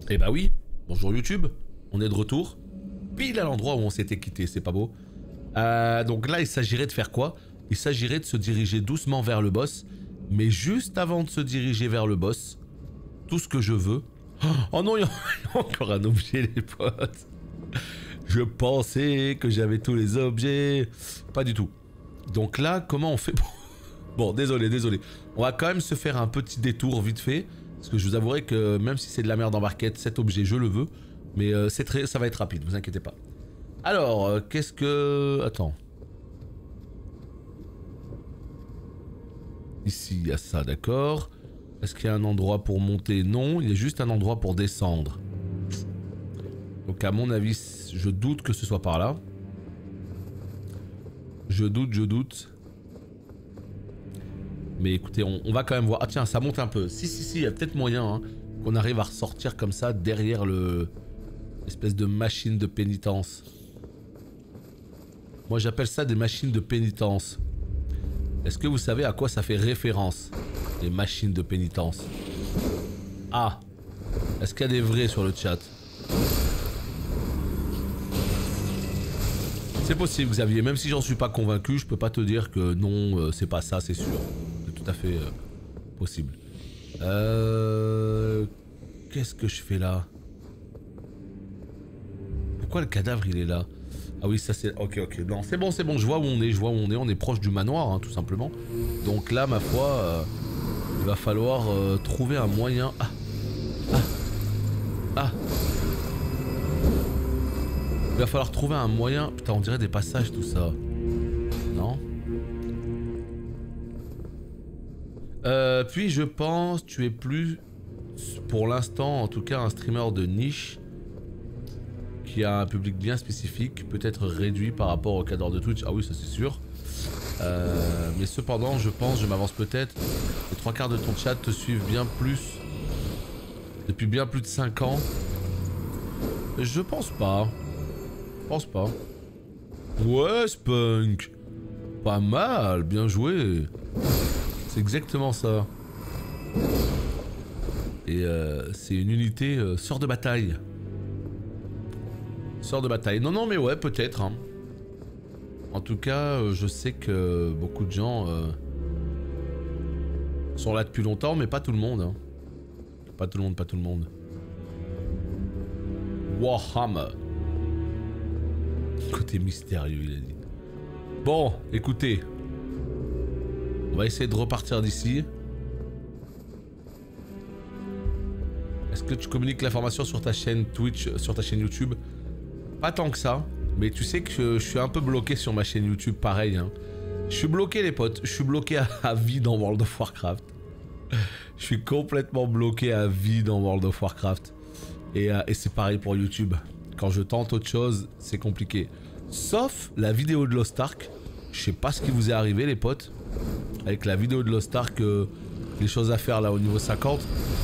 Eh bah oui, bonjour YouTube, on est de retour. Pile à l'endroit où on s'était quitté, c'est pas beau. Donc là, il s'agirait de faire quoi? Il s'agirait de se diriger doucement vers le boss. Mais juste avant de se diriger vers le boss, tout ce que je veux... Oh non, il y a encore un objet, les potes. Je pensais que j'avais tous les objets. Pas du tout. Donc là, comment on fait pour... Bon, désolé. On va quand même se faire un petit détour vite fait. Parce que je vous avouerai que même si c'est de la merde en barquette, cet objet, je le veux. Mais ça va être rapide, vous inquiétez pas. Alors, qu'est-ce que... Attends. Ici, il y a ça, d'accord. Est-ce qu'il y a un endroit pour monter? Non, il y a juste un endroit pour descendre. Donc à mon avis, je doute que ce soit par là. Je doute. Mais écoutez, on va quand même voir. Ah tiens, ça monte un peu. Si, il y a peut-être moyen hein, qu'on arrive à ressortir comme ça derrière le... espèce de machine de pénitence. Moi j'appelle ça des machines de pénitence. Est-ce que vous savez à quoi ça fait référence? Les machines de pénitence. Ah. Est-ce qu'il y a des vrais sur le chat? C'est possible Xavier, même si j'en suis pas convaincu, je peux pas te dire que non, c'est pas ça, c'est sûr. C'est tout à fait possible. Qu'est-ce que je fais là? Pourquoi le cadavre il est là? Ah oui, ça c'est... Ok, non, c'est bon, je vois où on est, on est proche du manoir, hein, tout simplement. Donc là, ma foi, il va falloir trouver un moyen... Ah. Il va falloir trouver un moyen... Putain, on dirait des passages, tout ça. Non? Puis je pense, tu es plus, pour l'instant, en tout cas, un streamer de niche qui a un public bien spécifique, peut-être réduit par rapport au cadre de Twitch. Ah oui, ça c'est sûr. Mais cependant, je pense, je m'avance peut-être, les 3/4 de ton chat te suivent bien plus, depuis bien plus de 5 ans. Je pense pas. Ouais, Spunk. Pas mal, bien joué. C'est exactement ça. Et c'est une unité sœur de bataille. Sœur de bataille. Non, mais ouais, peut-être. Hein. En tout cas, je sais que beaucoup de gens sont là depuis longtemps, mais pas tout le monde. Hein. Pas tout le monde. Warhammer. Côté mystérieux, il a dit. Bon, écoutez. On va essayer de repartir d'ici. Est-ce que tu communiques l'information sur ta chaîne Twitch, sur ta chaîne YouTube? Pas tant que ça, mais tu sais que je suis un peu bloqué sur ma chaîne YouTube, pareil. Hein. Je suis bloqué les potes, je suis bloqué à vie dans World of Warcraft. Je suis complètement bloqué à vie dans World of Warcraft. Et c'est pareil pour YouTube. Quand je tente autre chose, c'est compliqué. Sauf la vidéo de Lost Ark. Je sais pas ce qui vous est arrivé les potes. Avec la vidéo de Lost Ark, les choses à faire là au niveau 50.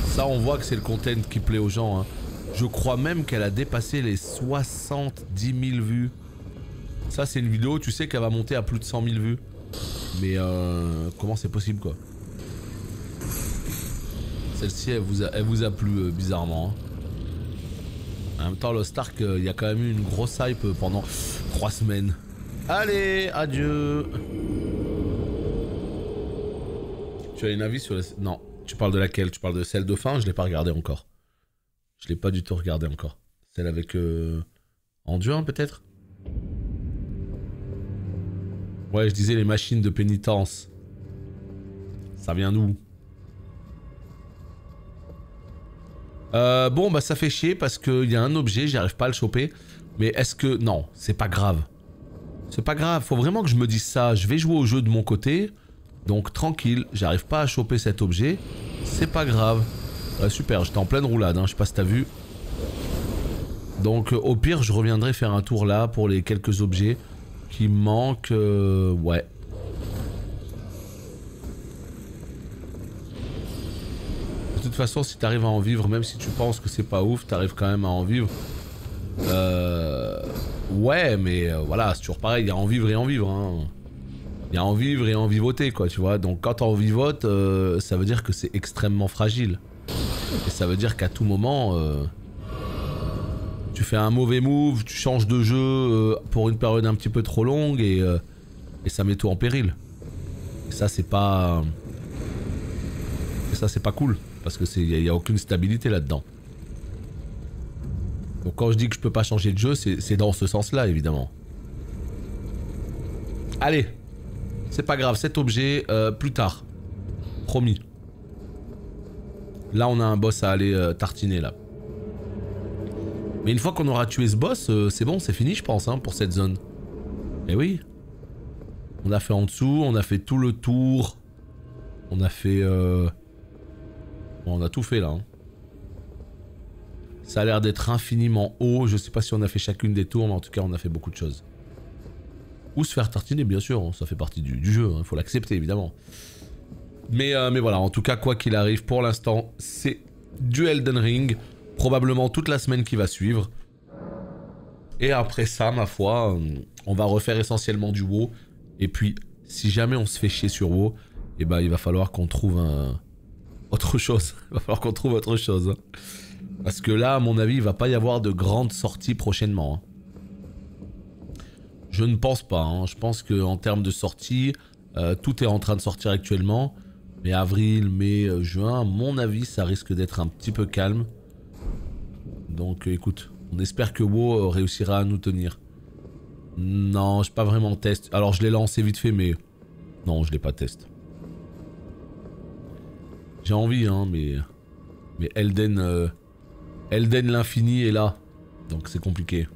Ça on voit que c'est le content qui plaît aux gens. Hein. Je crois même qu'elle a dépassé les 70 000 vues. Ça c'est une vidéo, tu sais qu'elle va monter à plus de 100 000 vues. Mais comment c'est possible quoi? Celle-ci elle vous a plu bizarrement. Hein. En même temps, Lost Ark, il y a quand même eu une grosse hype pendant 3 semaines. Allez, adieu. Tu as une avis sur les... Non, tu parles de laquelle? Tu parles de celle dauphin? Je l'ai pas regardée encore. Je l'ai pas du tout regardée encore. Celle avec... Anduin peut-être? Ouais, je disais les machines de pénitence. Ça vient d'où? Bon bah ça fait chier parce qu'il y a un objet, j'arrive pas à le choper. Mais est-ce que... Non, c'est pas grave. C'est pas grave, faut vraiment que je me dise ça. Je vais jouer au jeu de mon côté. Donc tranquille, j'arrive pas à choper cet objet. C'est pas grave. Ouais, super, j'étais en pleine roulade, hein, je sais pas si t'as vu. Donc au pire, je reviendrai faire un tour là pour les quelques objets qui manquent. Ouais. De toute façon, si t'arrives à en vivre, même si tu penses que c'est pas ouf, t'arrives quand même à en vivre. Ouais, mais voilà, c'est toujours pareil, il y a en vivre et en vivre. Hein. Il y a en vivre et en vivoter, quoi, tu vois. Donc quand on vivote, ça veut dire que c'est extrêmement fragile. Et ça veut dire qu'à tout moment, tu fais un mauvais move, tu changes de jeu pour une période un petit peu trop longue et ça met tout en péril. Et ça c'est pas... Et ça c'est pas cool, parce que y a aucune stabilité là-dedans. Donc quand je dis que je peux pas changer de jeu, c'est dans ce sens-là évidemment. Allez, c'est pas grave, cet objet, plus tard. Promis. Là on a un boss à aller tartiner là. Mais une fois qu'on aura tué ce boss, c'est bon, c'est fini je pense hein, pour cette zone. Eh oui. On a fait en dessous, on a fait tout le tour. On a fait... Bon, on a tout fait là. Hein. Ça a l'air d'être infiniment haut. Je sais pas si on a fait chacune des tours, mais en tout cas on a fait beaucoup de choses. Ou se faire tartiner bien sûr, hein, ça fait partie du jeu, il faut l'accepter évidemment. Mais voilà, en tout cas quoi qu'il arrive, pour l'instant c'est du Elden Ring. Probablement toute la semaine qui va suivre. Et après ça, ma foi, on va refaire essentiellement du WoW. Et puis, si jamais on se fait chier sur WoW, eh ben, il va falloir qu'on trouve autre chose. Il va falloir qu'on trouve autre chose. Hein. Parce que là, à mon avis, il va pas y avoir de grandes sorties prochainement. Hein. Je ne pense pas. Hein. Je pense qu'en termes de sorties, tout est en train de sortir actuellement. Mais avril, mai, juin, à mon avis, ça risque d'être un petit peu calme. Donc écoute, on espère que WoW réussira à nous tenir. Non, j'ai pas vraiment test. Alors je l'ai lancé vite fait, mais non, je l'ai pas test. J'ai envie, hein, mais Elden l'infini est là, donc c'est compliqué.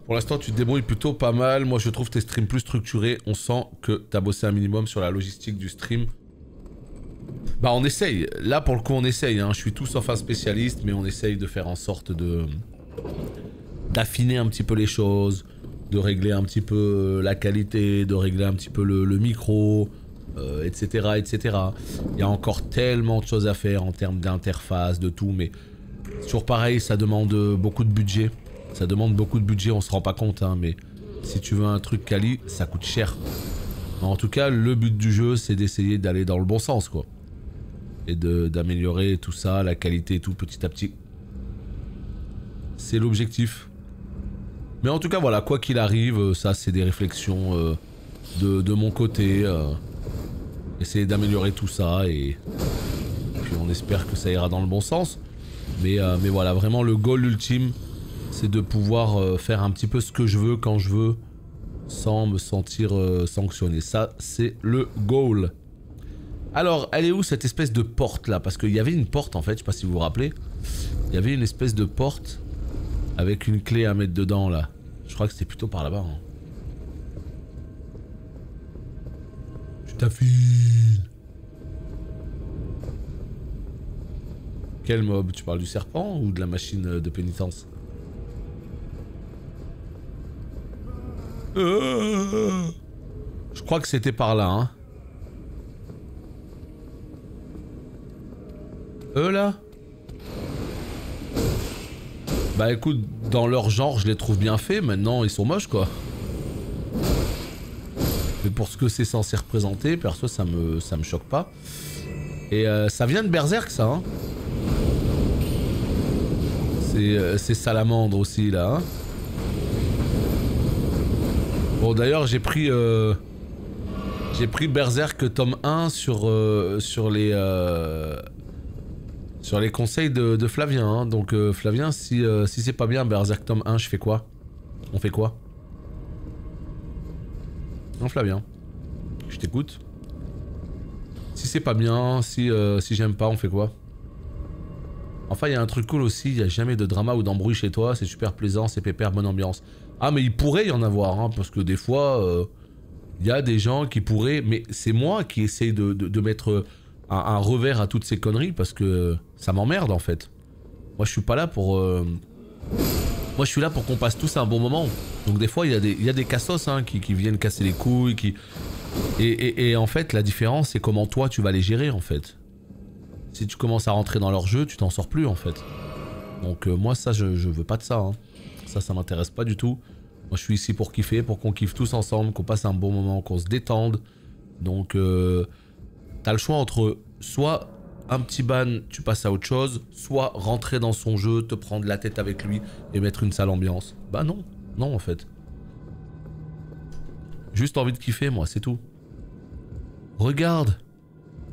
Pour l'instant, tu te débrouilles plutôt pas mal. Moi, je trouve tes streams plus structurés. On sent que t'as bossé un minimum sur la logistique du stream. Bah on essaye, là pour le coup on essaye, hein. Je suis tout sauf un spécialiste mais on essaye de faire en sorte d'affiner un petit peu les choses, de régler un petit peu la qualité, de régler un petit peu le micro, etc, etc. Il y a encore tellement de choses à faire en termes d'interface, de tout, mais toujours pareil, ça demande beaucoup de budget. Ça demande beaucoup de budget, on se rend pas compte, hein, mais si tu veux un truc quali, ça coûte cher. En tout cas, le but du jeu, c'est d'essayer d'aller dans le bon sens, quoi. Et d'améliorer tout ça, la qualité et tout petit à petit. C'est l'objectif. Mais en tout cas, voilà, quoi qu'il arrive, ça c'est des réflexions de mon côté. Essayer d'améliorer tout ça et puis on espère que ça ira dans le bon sens. Mais voilà, vraiment le goal ultime, c'est de pouvoir faire un petit peu ce que je veux quand je veux, sans me sentir sanctionné. Ça, c'est le goal. Alors, elle est où cette espèce de porte là? Parce qu'il y avait une porte en fait, je sais pas si vous vous rappelez. Il y avait une espèce de porte avec une clé à mettre dedans là. Je crois que c'était plutôt par là-bas. Hein. Je t'affile. Quel mob? Tu parles du serpent ou de la machine de pénitence? Je crois que c'était par là, hein. Eux là? Bah écoute, dans leur genre, je les trouve bien faits. Maintenant, ils sont moches quoi. Mais pour ce que c'est censé représenter, perso, ça me choque pas. Et ça vient de Berserk, ça. Hein. C'est Salamandre aussi là. Hein. Bon d'ailleurs j'ai pris Berserk tome 1 sur les conseils de Flavien. Hein. Donc Flavien, si c'est pas bien Berserk tome 1, je fais quoi? On fait quoi? Non Flavien, je t'écoute. Si c'est pas bien, si j'aime pas, on fait quoi? Enfin, il y a un truc cool aussi, il n'y a jamais de drama ou d'embrouille chez toi, c'est super plaisant, c'est pépère, bonne ambiance. Ah, mais il pourrait y en avoir, hein, parce que des fois, il y a des gens qui pourraient... Mais c'est moi qui essaye de mettre un revers à toutes ces conneries, parce que ça m'emmerde, en fait. Moi, je suis pas là pour... Moi, je suis là pour qu'on passe tous un bon moment. Donc des fois, il y a des cassos hein, qui viennent casser les couilles, Et en fait, la différence, c'est comment toi, tu vas les gérer, en fait. Si tu commences à rentrer dans leur jeu, tu t'en sors plus en fait. Donc moi ça je veux pas de ça. Hein. Ça m'intéresse pas du tout. Moi je suis ici pour kiffer, pour qu'on kiffe tous ensemble, qu'on passe un bon moment, qu'on se détende. Donc t'as le choix entre soit un petit ban, tu passes à autre chose, soit rentrer dans son jeu, te prendre la tête avec lui et mettre une sale ambiance. Bah non, non en fait. Juste envie de kiffer moi, c'est tout. Regarde.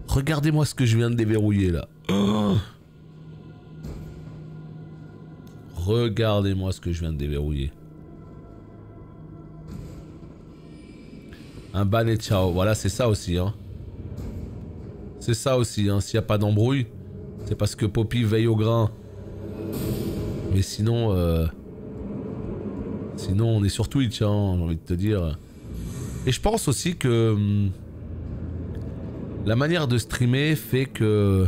Regardez-moi ce que je viens de déverrouiller là. Oh. Regardez-moi ce que je viens de déverrouiller. Un ban et ciao. Voilà, c'est ça aussi. Hein. C'est ça aussi. Hein. S'il n'y a pas d'embrouille, c'est parce que Poppy veille au grain. Mais sinon... Sinon, on est sur Twitch, hein, j'ai envie de te dire. Et je pense aussi que... la manière de streamer fait que...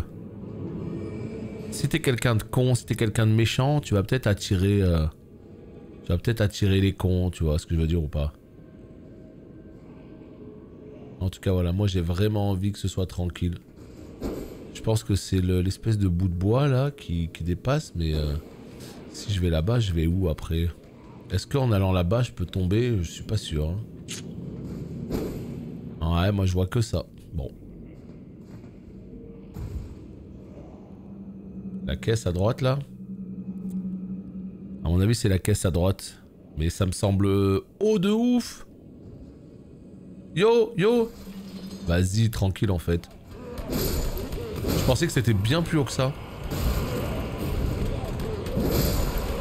si t'es quelqu'un de con, si t'es quelqu'un de méchant, tu vas peut-être attirer... tu vas peut-être attirer les cons, tu vois ce que je veux dire ou pas. En tout cas, voilà, moi j'ai vraiment envie que ce soit tranquille. Je pense que c'est l'espèce de bout de bois là qui dépasse, mais si je vais là-bas, je vais où après? Est-ce qu'en allant là-bas, je peux tomber? Je suis pas sûr. Hein. Ouais, moi je vois que ça. Bon. La caisse à droite là? À mon avis, c'est la caisse à droite. Mais ça me semble haut de ouf! Yo, yo! Vas-y, tranquille en fait. Je pensais que c'était bien plus haut que ça.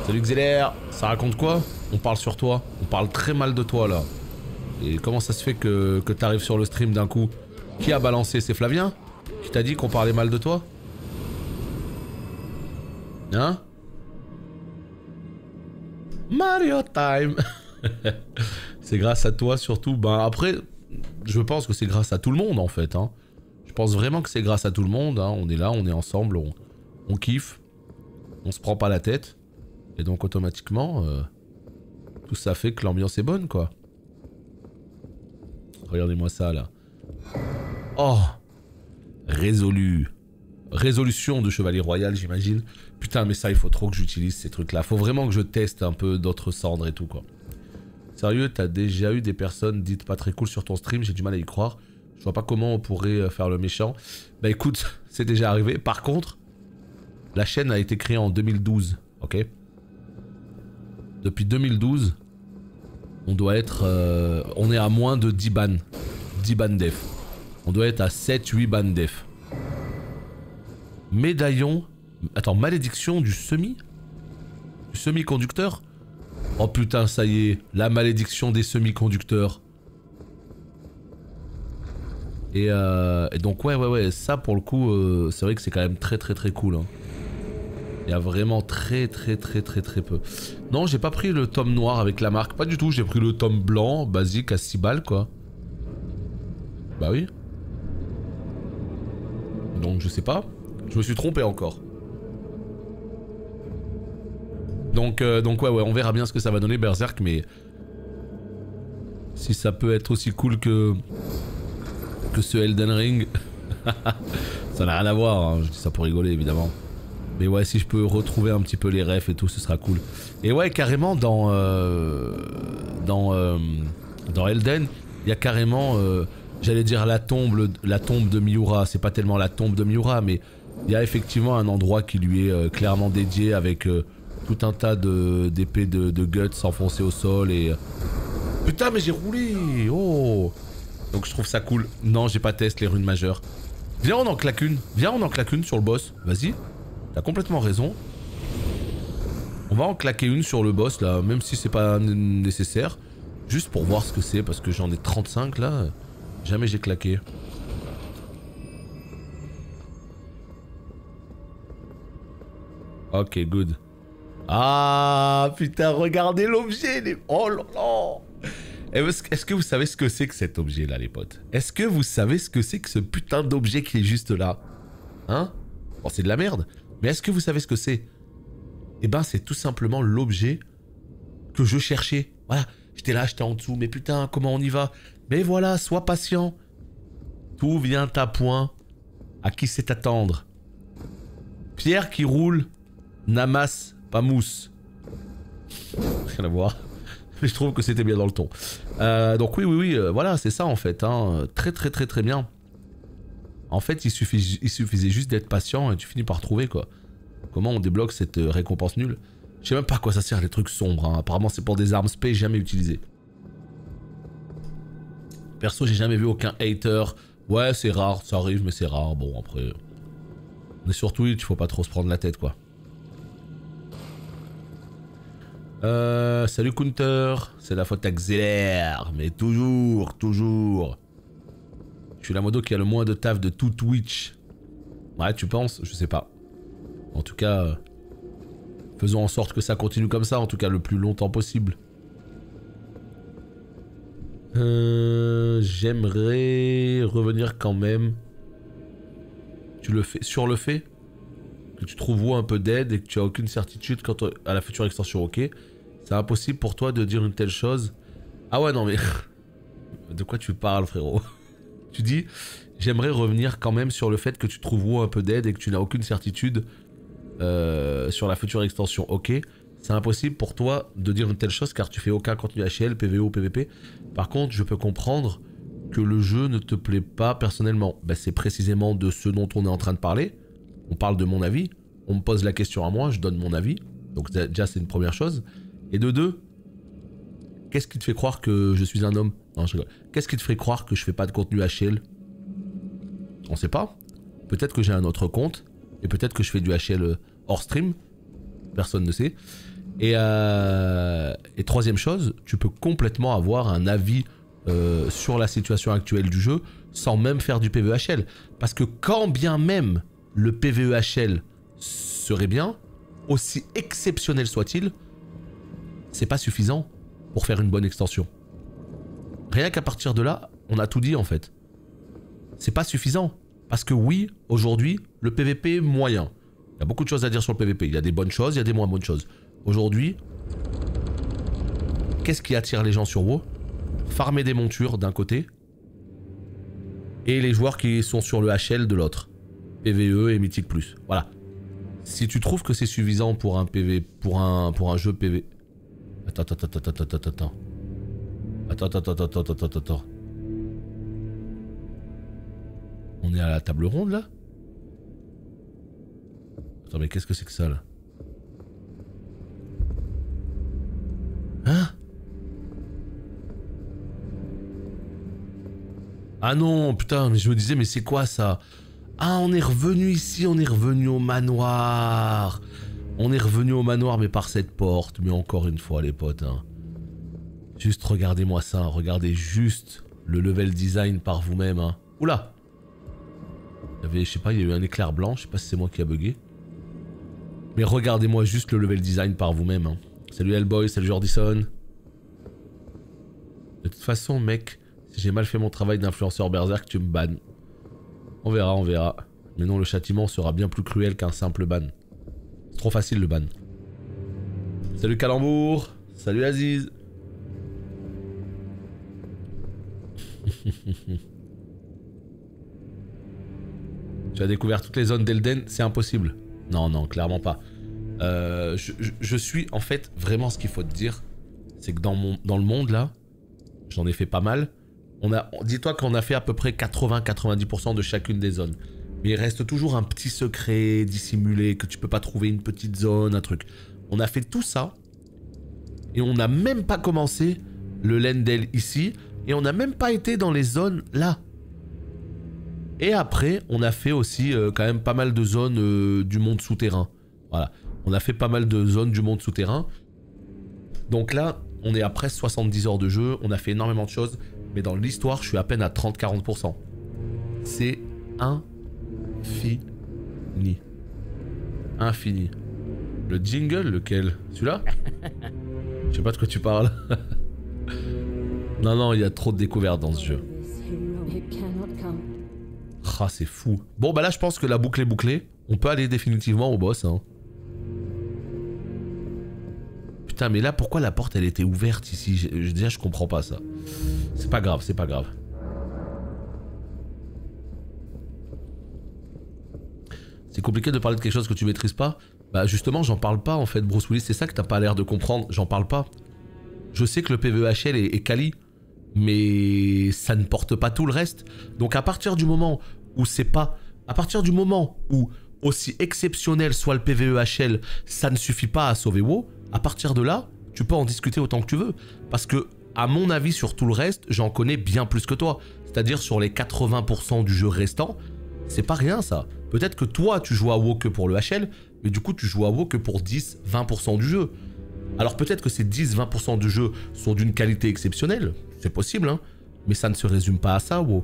Salut Xeler, ça raconte quoi? On parle sur toi. On parle très mal de toi là. Et comment ça se fait que t'arrives sur le stream d'un coup? Qui a balancé? C'est Flavien? Qui t'a dit qu'on parlait mal de toi? Hein? Mario time. C'est grâce à toi surtout. Ben après... je pense que c'est grâce à tout le monde en fait. Hein. Je pense vraiment que c'est grâce à tout le monde. Hein. On est là, on est ensemble, on kiffe. On se prend pas la tête. Et donc automatiquement, tout ça fait que l'ambiance est bonne quoi. Regardez-moi ça là. Oh! Résolu. Résolution de Chevalier Royal j'imagine. Putain mais ça il faut trop que j'utilise ces trucs là. Faut vraiment que je teste un peu d'autres cendres et tout quoi. Sérieux, t'as déjà eu des personnes dites pas très cool sur ton stream, j'ai du mal à y croire. Je vois pas comment on pourrait faire le méchant. Bah écoute, c'est déjà arrivé. Par contre, la chaîne a été créée en 2012, ok? Depuis 2012, on doit être... on est à moins de 10 bans. 10 bans def. On doit être à 7-8 bans def. Médaillon... Attends, malédiction du semi? Du semi-conducteur? Oh putain, ça y est, la malédiction des semi-conducteurs. Et donc ouais, ça pour le coup, c'est vrai que c'est quand même très cool. Hein. Il y a vraiment très peu. Non, j'ai pas pris le tome noir avec la marque, pas du tout, j'ai pris le tome blanc, basique à 6 balles quoi. Bah oui. Donc je sais pas, je me suis trompé encore. Donc ouais, on verra bien ce que ça va donner Berserk, mais si ça peut être aussi cool que ce Elden Ring, ça n'a rien à voir, hein. Je dis ça pour rigoler évidemment. Mais ouais, si je peux retrouver un petit peu les refs et tout, ce sera cool. Et ouais, carrément dans Elden, il y a carrément, j'allais dire la tombe de Miura, c'est pas tellement la tombe de Miura, mais il y a effectivement un endroit qui lui est clairement dédié avec... tout un tas d'épées de guts enfoncées au sol et... Putain mais j'ai roulé. Oh. Donc je trouve ça cool. Non j'ai pas test les runes majeures. Viens on en claque une. Viens on en claque une sur le boss. Vas-y. T'as complètement raison. On va en claquer une sur le boss là. Même si c'est pas nécessaire. Juste pour voir ce que c'est. Parce que j'en ai 35 là. Jamais j'ai claqué. Ok good. Ah putain, regardez l'objet les... Oh là là. Est-ce que vous savez ce que c'est que cet objet là les potes? Est-ce que vous savez ce que c'est que ce putain d'objet qui est juste là? Hein? Bon c'est de la merde. Mais est-ce que vous savez ce que c'est? Eh ben c'est tout simplement l'objet que je cherchais. Voilà, j'étais là, j'étais en dessous. Mais putain, comment on y va? Mais voilà, sois patient. Tout vient à point. À qui c'est attendre? Pierre qui roule n'amasse pas mousse. Rien à voir. Mais je trouve que c'était bien dans le ton. Donc oui, voilà, c'est ça en fait. Hein. Très bien. En fait, il suffisait juste d'être patient et tu finis par trouver quoi. Comment on débloque cette récompense nulle? Je sais même pas à quoi ça sert les trucs sombres, hein. Apparemment c'est pour des armes spé, jamais utilisé. Perso j'ai jamais vu aucun hater. Ouais c'est rare, ça arrive mais c'est rare. Bon après... On est sur Twitch, faut pas trop se prendre la tête quoi. Salut Counter, c'est la faute à Xelair, mais toujours, toujours. Je suis la modo qui a le moins de taf de tout Twitch. Ouais, tu penses? Je sais pas. En tout cas, faisons en sorte que ça continue comme ça, en tout cas le plus longtemps possible. J'aimerais revenir quand même. Tu le fais sur le fait que tu trouves où un peu d'aide et que tu as aucune certitude quant à la future extension, ok? C'est impossible pour toi de dire une telle chose. Ah ouais non mais... De quoi tu parles frérot? Tu dis, j'aimerais revenir quand même sur le fait que tu trouves où un peu d'aide et que tu n'as aucune certitude sur la future extension, ok? C'est impossible pour toi de dire une telle chose car tu fais aucun contenu HL, PVO, PVP. Par contre, je peux comprendre que le jeu ne te plaît pas personnellement. Ben, c'est précisément de ce dont on est en train de parler. On parle de mon avis, on me pose la question à moi, je donne mon avis. Donc déjà c'est une première chose. Et de deux, qu'est-ce qui te fait croire que je suis un homme? Non, je rigole. Qu'est-ce qui te fait croire que je fais pas de contenu HL? On sait pas. Peut-être que j'ai un autre compte. Et peut-être que je fais du HL hors stream. Personne ne sait. Et troisième chose, tu peux complètement avoir un avis sur la situation actuelle du jeu sans même faire du PvEHL. Parce que quand bien même le PvEHL serait bien, aussi exceptionnel soit-il, c'est pas suffisant pour faire une bonne extension. Rien qu'à partir de là, on a tout dit en fait. C'est pas suffisant. Parce que oui, aujourd'hui, le PVP est moyen. Il y a beaucoup de choses à dire sur le PVP. Il y a des bonnes choses, il y a des moins bonnes choses. Aujourd'hui, qu'est-ce qui attire les gens sur WoW? Farmer des montures d'un côté. Et les joueurs qui sont sur le HL de l'autre. PVE et Mythique+. Voilà. Si tu trouves que c'est suffisant pour un PV, pour un jeu PV... Attends. On est à la table ronde là? Attends mais qu'est-ce que c'est que ça là? Hein? Ah non putain mais je me disais mais c'est quoi ça? Ah on est revenu ici, on est revenu au manoir. On est revenu au manoir mais par cette porte. Mais encore une fois les potes hein. Juste regardez-moi ça, regardez juste le level design par vous-même hein. Oula! Il y avait, je sais pas, il y a eu un éclair blanc, je sais pas si c'est moi qui a bugué. Mais regardez-moi juste le level design par vous-même hein. Salut Hellboy, salut Jordison. De toute façon mec, si j'ai mal fait mon travail d'influenceur berserk, tu me bannes. On verra, on verra. Mais non, le châtiment sera bien plus cruel qu'un simple ban. C'est trop facile le ban. Salut Calembour. Salut Aziz. Tu as découvert toutes les zones d'Elden, c'est impossible. Non, non, clairement pas. Je suis, en fait, vraiment ce qu'il faut te dire, c'est que dans le monde, là, j'en ai fait pas mal. Dis-toi qu'on a fait à peu près 80-90% de chacune des zones. Mais il reste toujours un petit secret dissimulé, que tu peux pas trouver une petite zone, un truc. On a fait tout ça, et on n'a même pas commencé le Lendel ici, et on n'a même pas été dans les zones là. Et après, on a fait aussi quand même pas mal de zones du monde souterrain. Voilà. On a fait pas mal de zones du monde souterrain. Donc là, on est à presque 70 heures de jeu. On a fait énormément de choses. Mais dans l'histoire, je suis à peine à 30-40%. C'est infini. Infini. Le jingle, lequel? Celui-là? Je sais pas de quoi tu parles. Non, non, il y a trop de découvertes dans ce jeu. Ah, c'est fou. Bon, bah là, je pense que la boucle est bouclée. On peut aller définitivement au boss. Hein. Putain, mais là, pourquoi la porte, elle était ouverte ici? Déjà, je comprends pas ça. C'est pas grave, c'est pas grave. C'est compliqué de parler de quelque chose que tu maîtrises pas. Bah justement, j'en parle pas en fait, Bruce Willis. C'est ça que t'as pas l'air de comprendre. J'en parle pas. Je sais que le PvEHL est quali, mais ça ne porte pas tout le reste. Donc à partir du moment où c'est pas... À partir du moment où, aussi exceptionnel soit le PvEHL, ça ne suffit pas à sauver WoW, à partir de là, tu peux en discuter autant que tu veux. Parce que, à mon avis, sur tout le reste, j'en connais bien plus que toi. C'est-à-dire sur les 80% du jeu restant, c'est pas rien ça. Peut-être que toi, tu joues à WoW que pour le HL, mais du coup, tu joues à WoW que pour 10-20% du jeu. Alors peut-être que ces 10-20% du jeu sont d'une qualité exceptionnelle, c'est possible, hein, mais ça ne se résume pas à ça, WoW.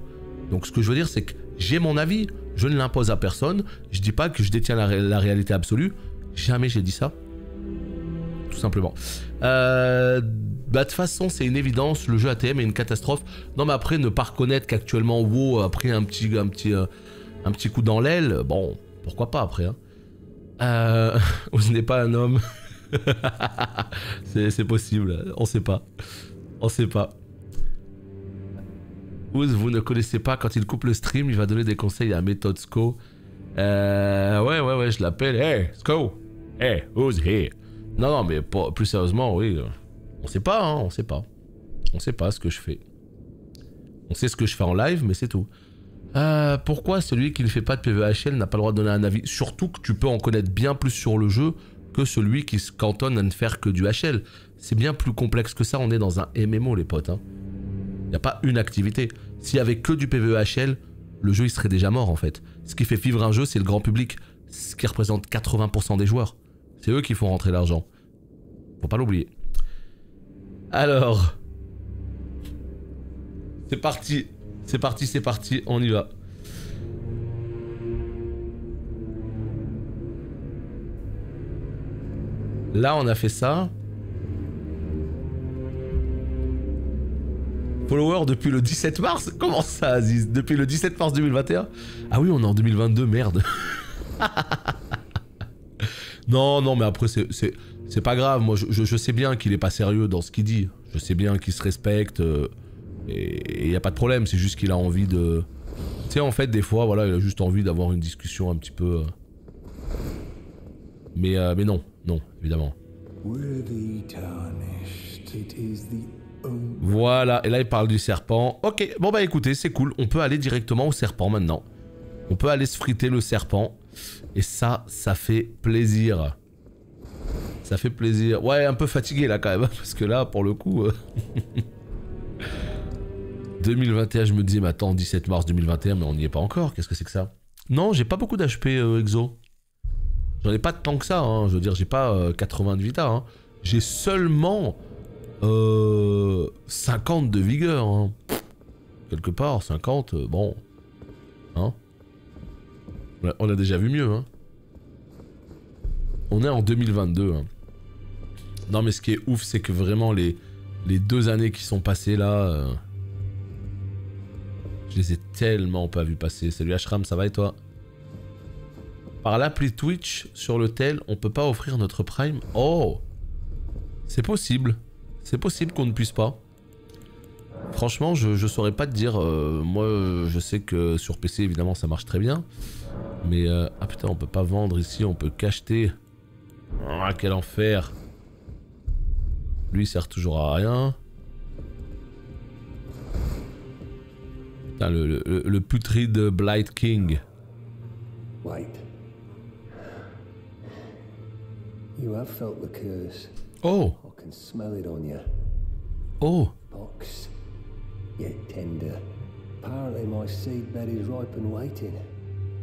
Donc ce que je veux dire, c'est que j'ai mon avis, je ne l'impose à personne, je dis pas que je détiens la réalité absolue, jamais j'ai dit ça. Tout simplement. Bah de toute façon, c'est une évidence, le jeu ATM est une catastrophe. Non mais après, ne pas reconnaître qu'actuellement WoW a pris un petit coup dans l'aile, bon, pourquoi pas après, hein. Vous n'êtes pas un homme. C'est possible, on sait pas. On sait pas. Ouz, vous ne connaissez pas, quand il coupe le stream, il va donner des conseils à méthode SCO. Ouais, je l'appelle. Hey, SCO. Hey, Ouz, hey. Non, mais plus sérieusement, oui. On sait pas, hein, on sait pas. On sait pas ce que je fais. On sait ce que je fais en live, mais c'est tout. Pourquoi celui qui ne fait pas de PvHL n'a pas le droit de donner un avis? Surtout que tu peux en connaître bien plus sur le jeu que celui qui se cantonne à ne faire que du HL. C'est bien plus complexe que ça, on est dans un MMO les potes. Hein. Il n'y a pas une activité. S'il y avait que du PvEHL, le jeu il serait déjà mort en fait. Ce qui fait vivre un jeu, c'est le grand public, ce qui représente 80% des joueurs. C'est eux qui font rentrer l'argent. Faut pas l'oublier. Alors... C'est parti, on y va. Là, on a fait ça. Follower depuis le 17 mars? Comment ça, Aziz? Depuis le 17 mars 2021? Ah oui, on est en 2022, merde. Non, mais après, c'est pas grave. Moi, je sais bien qu'il est pas sérieux dans ce qu'il dit. Je sais bien qu'il se respecte. Et il n'y a pas de problème, c'est juste qu'il a envie de... Tu sais, en fait, des fois, voilà, il a juste envie d'avoir une discussion un petit peu... Mais non, évidemment. Voilà, et là, il parle du serpent. Ok, bon bah écoutez, c'est cool. On peut aller directement au serpent maintenant. On peut aller se friter le serpent. Et ça fait plaisir. Ça fait plaisir. Ouais, un peu fatigué là quand même, parce que là, pour le coup... 2021, je me disais, mais attends, 17 mars 2021, mais on n'y est pas encore, qu'est-ce que c'est que ça? Non, j'ai pas beaucoup d'HP exo. J'en ai pas tant que ça, hein. Je veux dire, j'ai pas 80 de vita, hein. J'ai seulement 50 de vigueur, hein. Quelque part, 50, bon. Hein? On a déjà vu mieux, hein. On est en 2022, hein. Non, mais ce qui est ouf, c'est que vraiment, les 2 années qui sont passées là... Je les ai tellement pas vus passer. Salut Ashram, ça va et toi? Par l'appli Twitch, sur le tel, on peut pas offrir notre Prime? Oh! C'est possible. C'est possible qu'on ne puisse pas. Franchement, je saurais pas te dire. Moi, je sais que sur PC, évidemment, ça marche très bien. Mais, ah putain, on peut pas vendre ici, on peut qu'acheter. Ah, quel enfer. Lui, il sert toujours à rien. Putain, le putride Blight King. Wait. You have felt the curse. Oh. I can smell it on you. Oh. Boxed, yet tender. Apparently my seedbed is ripe and waiting.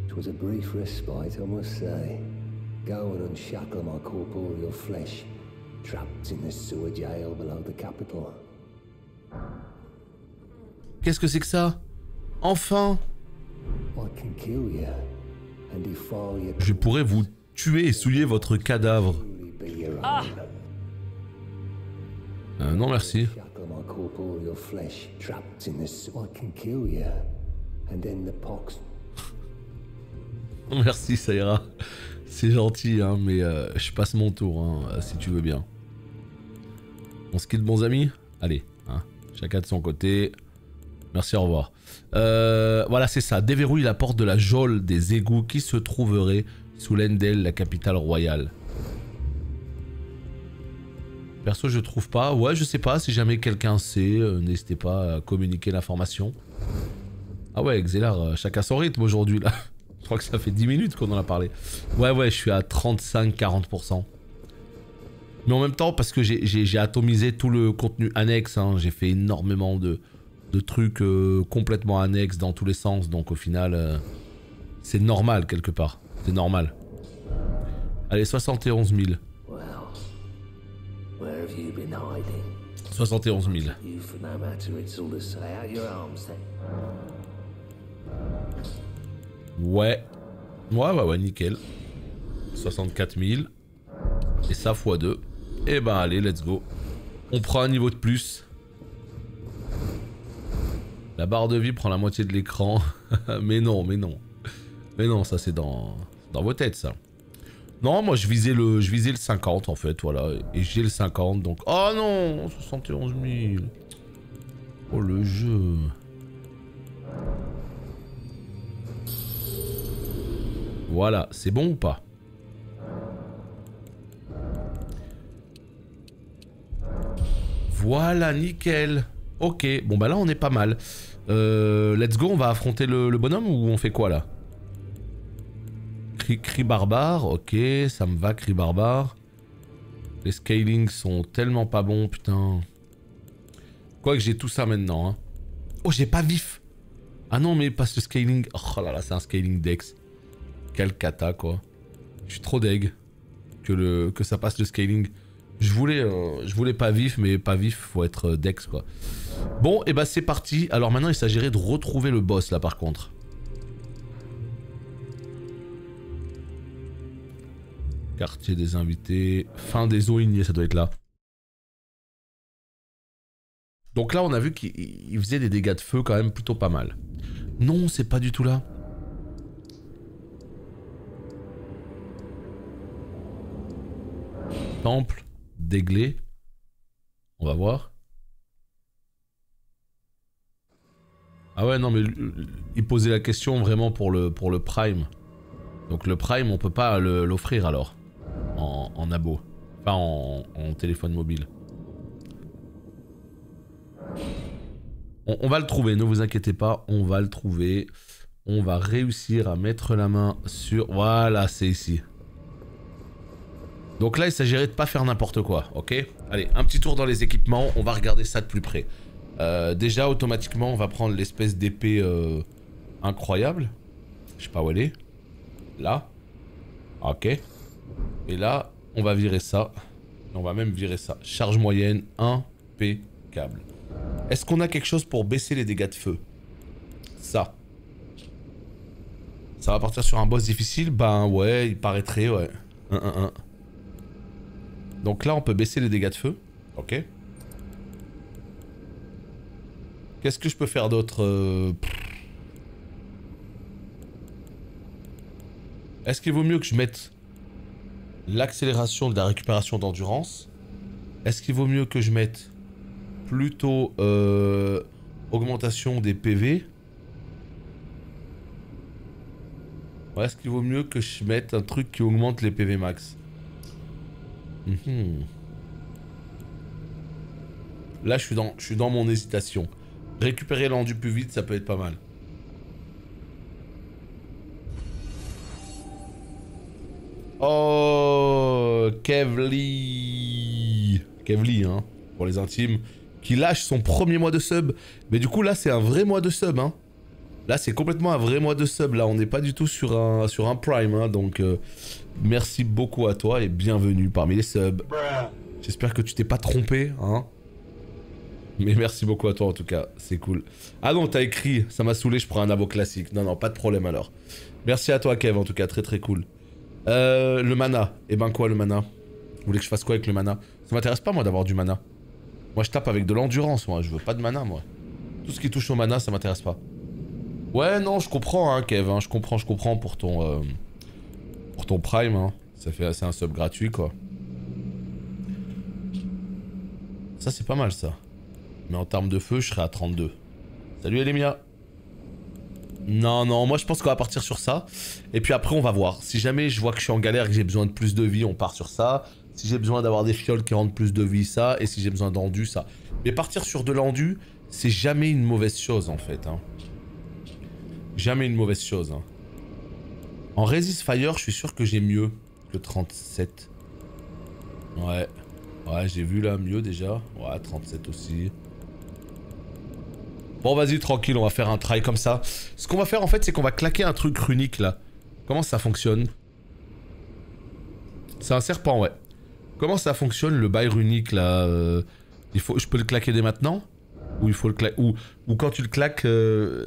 'Twas a brief respite, I must say. Go and unshackle my corporeal flesh, trapped in the sewer jail below the capital. Qu'est-ce que c'est que ça? Enfin! Je pourrais vous tuer et souiller votre cadavre. Ah. Non merci. Merci, ça ira. C'est gentil, hein, mais je passe mon tour, hein, si tu veux bien. On se quitte, bons amis? Allez, hein, chacun de son côté. Merci, au revoir. Voilà, c'est ça. Déverrouille la porte de la geôle des égouts qui se trouverait sous l'Endel, la capitale royale. Perso, je trouve pas. Ouais, je sais pas. Si jamais quelqu'un sait, n'hésitez pas à communiquer l'information. Ah ouais, Xelar, chacun son rythme aujourd'hui là. Je crois que ça fait 10 minutes qu'on en a parlé. Ouais, je suis à 35-40%. Mais en même temps, parce que j'ai atomisé tout le contenu annexe, hein, j'ai fait énormément de trucs complètement annexes dans tous les sens, donc au final, c'est normal quelque part. C'est normal. Allez, 71 000. 71 000. Ouais, nickel. 64 000. Et ça x2. Et ben allez, let's go. On prend un niveau de plus. La barre de vie prend la moitié de l'écran. Mais non. Mais non, ça c'est dans vos têtes ça. Non, moi je visais le 50 en fait, voilà. Et j'ai le 50 donc... Oh non, 71 000. Oh le jeu. Voilà, c'est bon ou pas? Voilà, nickel. Ok, bon bah là on est pas mal. Let's go, on va affronter le bonhomme ou on fait quoi là? Cri barbare, ok, ça me va, cri barbare. Les scalings sont tellement pas bons, putain. Quoique j'ai tout ça maintenant, hein. Oh, j'ai pas vif. Ah non, mais passe le scaling. Oh là là, c'est un scaling dex. Quel cata, quoi. Je suis trop deg que ça passe le scaling. Je voulais pas vif, mais pas vif, faut être dex, quoi. Bon, et bah c'est parti. Alors maintenant, il s'agirait de retrouver le boss, là, par contre. Quartier des invités. Fin des eaux ignées, ça doit être là. Donc là, on a vu qu'il faisait des dégâts de feu quand même plutôt pas mal. Non, c'est pas du tout là. Temple, déglé. On va voir. Ah ouais, non, mais il posait la question vraiment pour le Prime. Donc le Prime, on peut pas l'offrir alors. En abo. Enfin, en téléphone mobile. On va le trouver, ne vous inquiétez pas, on va le trouver. On va réussir à mettre la main sur... Voilà, c'est ici. Donc là, il s'agirait de pas faire n'importe quoi, ok? Allez, un petit tour dans les équipements, on va regarder ça de plus près. Déjà, automatiquement, on va prendre l'espèce d'épée incroyable. Je sais pas où elle est. Là. Ok. Et là, on va virer ça. On va même virer ça. Charge moyenne, impeccable. Est-ce qu'on a quelque chose pour baisser les dégâts de feu? Ça. Ça va partir sur un boss difficile? Ben ouais, il paraîtrait, ouais. Donc là, on peut baisser les dégâts de feu. Ok. Qu'est-ce que je peux faire d'autre? Est-ce qu'il vaut mieux que je mette l'accélération de la récupération d'endurance? Est-ce qu'il vaut mieux que je mette plutôt augmentation des PV? Ou est-ce qu'il vaut mieux que je mette un truc qui augmente les PV max? Là, je suis dans mon hésitation. Récupérer l'endu plus vite, ça peut être pas mal. Oh, Kevly, hein, pour les intimes, qui lâche son premier mois de sub. Mais du coup, là, c'est un vrai mois de sub, hein. Là, c'est complètement un vrai mois de sub. Là, on n'est pas du tout sur un prime, hein. Donc, merci beaucoup à toi et bienvenue parmi les subs. J'espère que tu t'es pas trompé, hein. Mais merci beaucoup à toi en tout cas, c'est cool. Ah non, t'as écrit, ça m'a saoulé, je prends un abo classique. Non, pas de problème alors. Merci à toi Kev en tout cas, très très cool. Le mana, eh ben quoi le mana? Vous voulez que je fasse quoi avec le mana? Ça m'intéresse pas moi d'avoir du mana. Moi je tape avec de l'endurance, moi, je veux pas de mana moi. Tout ce qui touche au mana, ça m'intéresse pas. Ouais non, je comprends hein Kev, hein, je comprends pour ton prime, hein. C'est un sub gratuit quoi. Ça c'est pas mal ça. Mais en termes de feu, je serai à 32. Salut Elémia. Non, moi je pense qu'on va partir sur ça. Et puis après on va voir. Si jamais je vois que je suis en galère et que j'ai besoin de plus de vie, on part sur ça. Si j'ai besoin d'avoir des fioles qui rendent plus de vie, ça. Et si j'ai besoin d'endu, ça. Mais partir sur de l'endu, c'est jamais une mauvaise chose en fait. Hein. Jamais une mauvaise chose. Hein. En Resist Fire, je suis sûr que j'ai mieux que 37. Ouais. Ouais, j'ai vu là mieux déjà. Ouais, 37 aussi. Bon, vas-y, tranquille, on va faire un try comme ça. Ce qu'on va faire en fait, c'est qu'on va claquer un truc runique là. Comment ça fonctionne? C'est un serpent, ouais. Comment ça fonctionne le bail runique là je peux le claquer dès maintenant? Ou il faut le claquer ou quand tu le claques,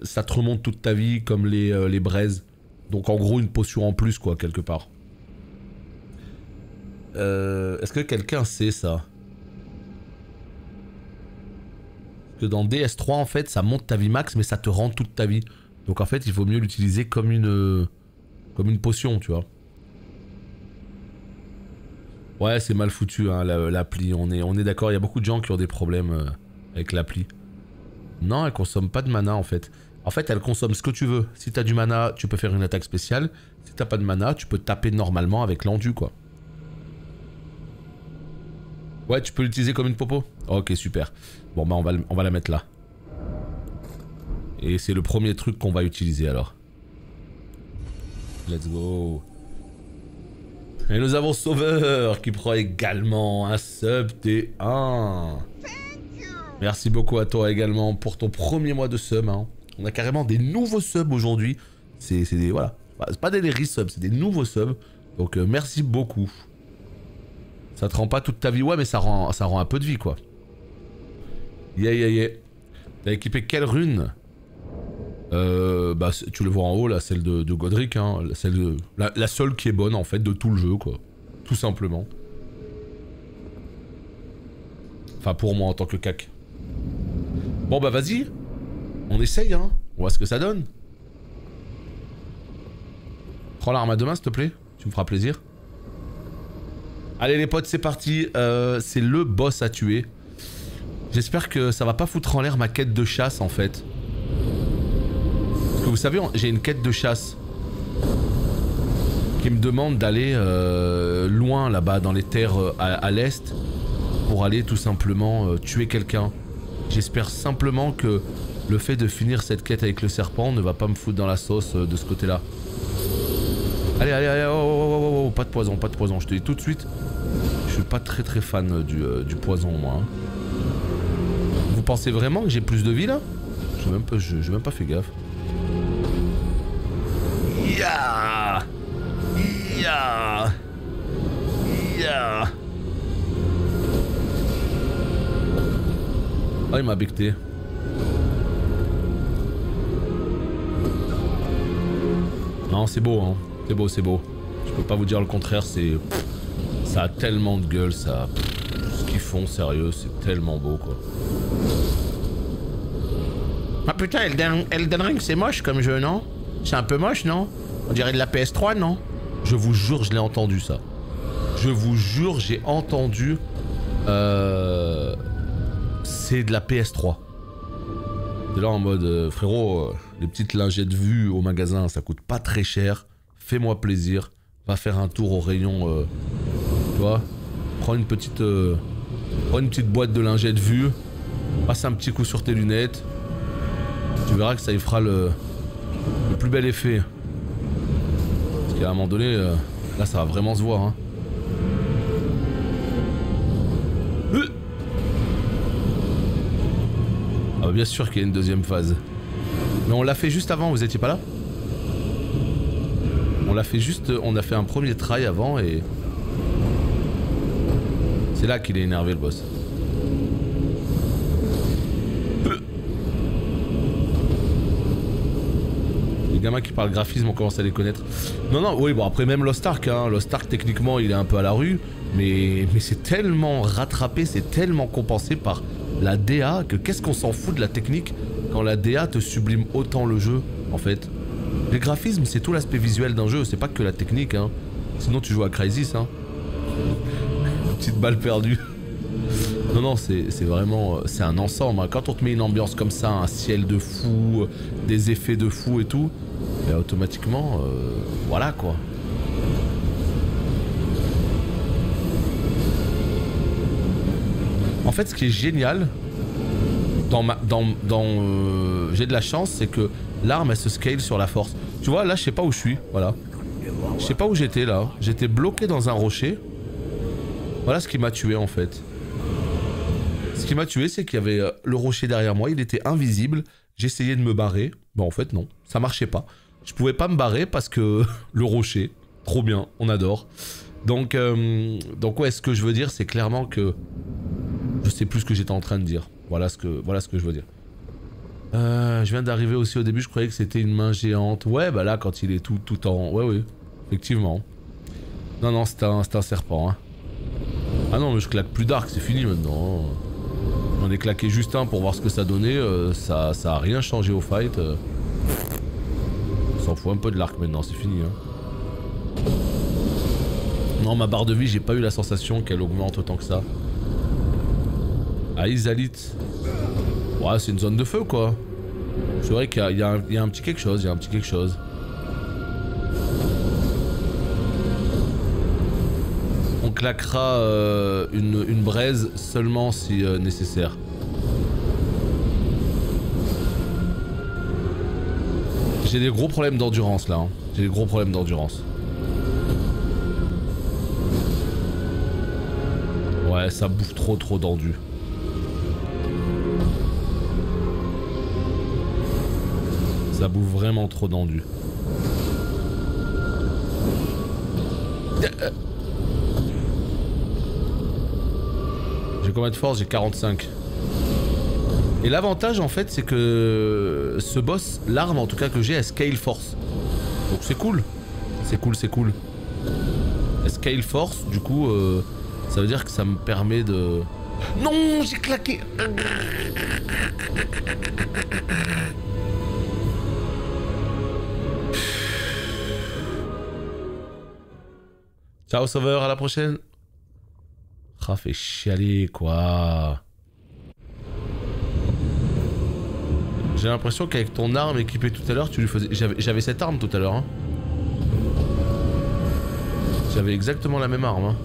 ça te remonte toute ta vie comme les braises. Donc en gros une potion en plus quoi, quelque part. Est-ce que quelqu'un sait ça? Parce que dans DS3 en fait ça monte ta vie max mais ça te rend toute ta vie. Donc en fait il vaut mieux l'utiliser comme une potion, tu vois. Ouais, c'est mal foutu hein, l'appli, on est d'accord, il y a beaucoup de gens qui ont des problèmes avec l'appli. Non, elle consomme pas de mana en fait. En fait, elle consomme ce que tu veux. Si t'as du mana, tu peux faire une attaque spéciale. Si t'as pas de mana, tu peux taper normalement avec l'endu quoi. Ouais, tu peux l'utiliser comme une popo. Ok, super. Bon bah on va la mettre là. Et c'est le premier truc qu'on va utiliser alors. Let's go. Et nous avons Sauveur qui prend également un sub T1. Merci beaucoup à toi également pour ton premier mois de sub. Hein. On a carrément des nouveaux subs aujourd'hui. C'est des... Voilà. C'est pas des resubs, c'est des nouveaux subs. Donc merci beaucoup. Ça te rend pas toute ta vie. Ouais mais ça rend un peu de vie quoi. Yeah. T'as équipé quelle rune? Bah tu le vois en haut là, celle de Godric, hein, la seule qui est bonne en fait de tout le jeu quoi, tout simplement. Enfin pour moi en tant que cac. Bon bah vas-y, on essaye hein, on voit ce que ça donne. Prends l'arme à deux mains s'il te plaît, tu me feras plaisir. Allez les potes c'est parti, c'est le boss à tuer. J'espère que ça va pas foutre en l'air ma quête de chasse en fait. Parce que vous savez, j'ai une quête de chasse qui me demande d'aller loin là-bas dans les terres à l'est pour aller tout simplement tuer quelqu'un. J'espère simplement que le fait de finir cette quête avec le serpent ne va pas me foutre dans la sauce de ce côté-là. Allez, oh, pas de poison, je te dis tout de suite. Je suis pas très fan du poison moi. Hein. Vous pensez vraiment que j'ai plus de vie là? J'ai même pas fait gaffe. Ya. Oh il m'a becté. Non c'est beau hein, c'est beau. Je peux pas vous dire le contraire, ça a tellement de gueule ça. Ce qu'ils font sérieux, c'est tellement beau quoi. Ah putain Elden Ring c'est moche comme jeu non? C'est un peu moche non? On dirait de la PS3 non? Je vous jure je l'ai entendu ça. Je vous jure j'ai entendu c'est de la PS3. T'es là en mode frérot les petites lingettes vues au magasin ça coûte pas très cher. Fais-moi plaisir. Va faire un tour au rayon tu vois. Prends une petite boîte de lingettes vues. Passe un petit coup sur tes lunettes. Tu verras que ça y fera le plus bel effet. Parce qu'à un moment donné, là ça va vraiment se voir. Hein. Ah bah bien sûr qu'il y a une deuxième phase. Mais on l'a fait juste avant, vous étiez pas là? On l'a fait juste... On a fait un premier try avant et... C'est là qu'il est énervé le boss. Les gamins qui parlent graphisme, on commence à les connaître. Non, oui, bon après même Lost Ark, hein. Lost Ark techniquement il est un peu à la rue, mais c'est tellement rattrapé, c'est tellement compensé par la DA que qu'est-ce qu'on s'en fout de la technique quand la DA te sublime autant le jeu en fait. Les graphismes c'est tout l'aspect visuel d'un jeu, c'est pas que la technique hein. Sinon tu joues à Crysis hein. Petite balle perdue. Non, c'est vraiment... C'est un ensemble. Hein. Quand on te met une ambiance comme ça, un ciel de fou, des effets de fou et tout, et automatiquement, voilà quoi. En fait, ce qui est génial, J'ai de la chance, c'est que l'arme elle se scale sur la force. Tu vois, là je sais pas où je suis, voilà. Je sais pas où j'étais là. J'étais bloqué dans un rocher. Voilà ce qui m'a tué en fait. Ce qui m'a tué, c'est qu'il y avait le rocher derrière moi, il était invisible. J'essayais de me barrer. Bon en fait non, ça marchait pas. Je pouvais pas me barrer parce que le rocher, trop bien, on adore. Donc ouais, ce que je veux dire, c'est clairement que je sais plus ce que j'étais en train de dire. Voilà ce que je veux dire. Je viens d'arriver aussi au début, je croyais que c'était une main géante. Ouais, bah là, quand il est tout en... Ouais, effectivement. Non, c'était un serpent. Hein. Ah non, mais je claque plus d'arc, c'est fini maintenant. J'en ai claqué juste un pour voir ce que ça donnait. Ça a rien changé au fight. On s'en fout un peu de l'arc maintenant, c'est fini. Hein. Non, ma barre de vie, j'ai pas eu la sensation qu'elle augmente autant que ça. Ah, Izalit. Ouais, c'est une zone de feu quoi. C'est vrai qu'il y a un petit quelque chose, On claquera une braise seulement si nécessaire. J'ai des gros problèmes d'endurance là. Hein. J'ai des gros problèmes d'endurance. Ouais, ça bouffe trop d'endu. Ça bouffe vraiment trop d'endu. J'ai combien de force? J'ai 45. Et l'avantage en fait c'est que ce boss, l'arme en tout cas que j'ai, elle scale force. Donc c'est cool. C'est cool. Elle scale force, du coup ça veut dire que ça me permet de... Non, j'ai claqué. Ciao sauveur, à la prochaine. Ah, fait chialer quoi. J'ai l'impression qu'avec ton arme équipée tout à l'heure, tu lui faisais... J'avais cette arme tout à l'heure. Hein. J'avais exactement la même arme. Hein.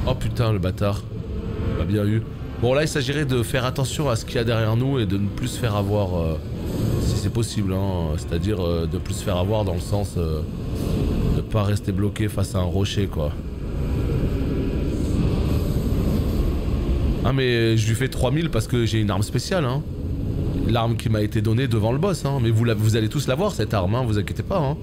Oh putain, le bâtard. Pas bien eu. Bon là, il s'agirait de faire attention à ce qu'il y a derrière nous et de ne plus se faire avoir... si c'est possible, hein. C'est-à-dire de plus se faire avoir dans le sens de pas rester bloqué face à un rocher quoi. Ah mais je lui fais 3000 parce que j'ai une arme spéciale hein. L'arme qui m'a été donnée devant le boss hein. Mais vous allez tous l'avoir cette arme hein, vous inquiétez pas hein.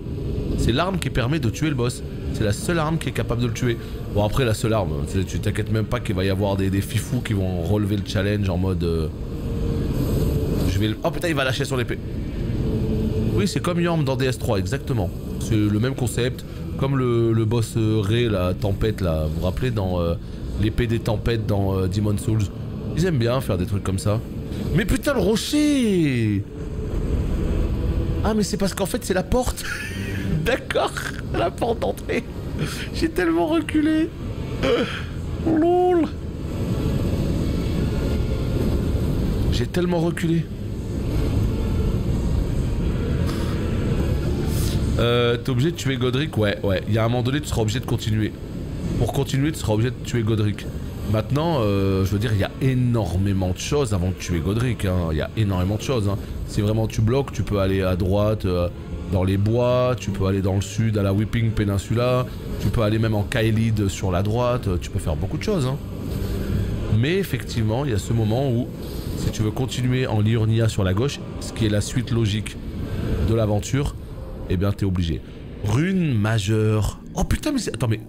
C'est l'arme qui permet de tuer le boss. C'est la seule arme qui est capable de le tuer. Bon après la seule arme, tu t'inquiètes même pas qu'il va y avoir des fifous qui vont relever le challenge en mode je vais le... Oh putain il va lâcher son épée. Oui c'est comme Yorm dans DS3 exactement. C'est le même concept. Comme le boss Ré, la tempête là, vous vous rappelez dans l'épée des tempêtes dans Demon's Souls. Ils aiment bien faire des trucs comme ça. Mais putain le rocher. Ah mais c'est parce qu'en fait c'est la porte. D'accord, la porte d'entrée. J'ai tellement reculé. Lol. J'ai tellement reculé. T'es obligé de tuer Godric? Ouais. Il y a un moment donné, tu seras obligé de continuer. Pour continuer, tu seras obligé de tuer Godric. Maintenant, je veux dire, il y a énormément de choses avant de tuer Godric. Hein. Il y a énormément de choses. Hein. Si vraiment tu bloques, tu peux aller à droite dans les bois, tu peux aller dans le sud à la Weeping Peninsula, tu peux aller même en Kaelid sur la droite, tu peux faire beaucoup de choses. Hein. Mais effectivement, il y a ce moment où, si tu veux continuer en Liurnia sur la gauche, ce qui est la suite logique de l'aventure, eh bien t'es obligé. Rune majeure. Oh putain mais c'est... Attends mais...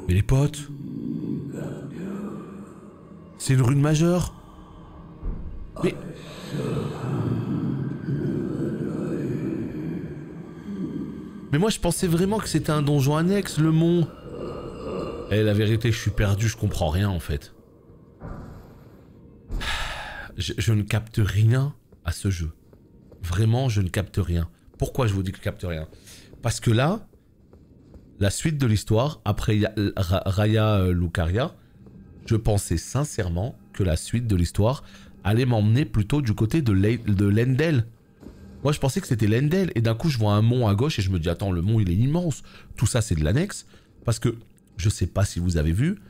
Mais les potes... C'est une rune majeure. Mais... Mais moi je pensais vraiment que c'était un donjon annexe, le mont. Eh la vérité je suis perdu, je comprends rien en fait. Je ne capte rien à ce jeu. Vraiment je ne capte rien. Pourquoi je vous dis que je capte rien? Parce que là, la suite de l'histoire, après Raya Lucaria, je pensais sincèrement que la suite de l'histoire allait m'emmener plutôt du côté de Lendel. Moi je pensais que c'était Lendel et d'un coup je vois un mont à gauche et je me dis attends le mont il est immense. Tout ça c'est de l'annexe parce que je sais pas si vous avez vu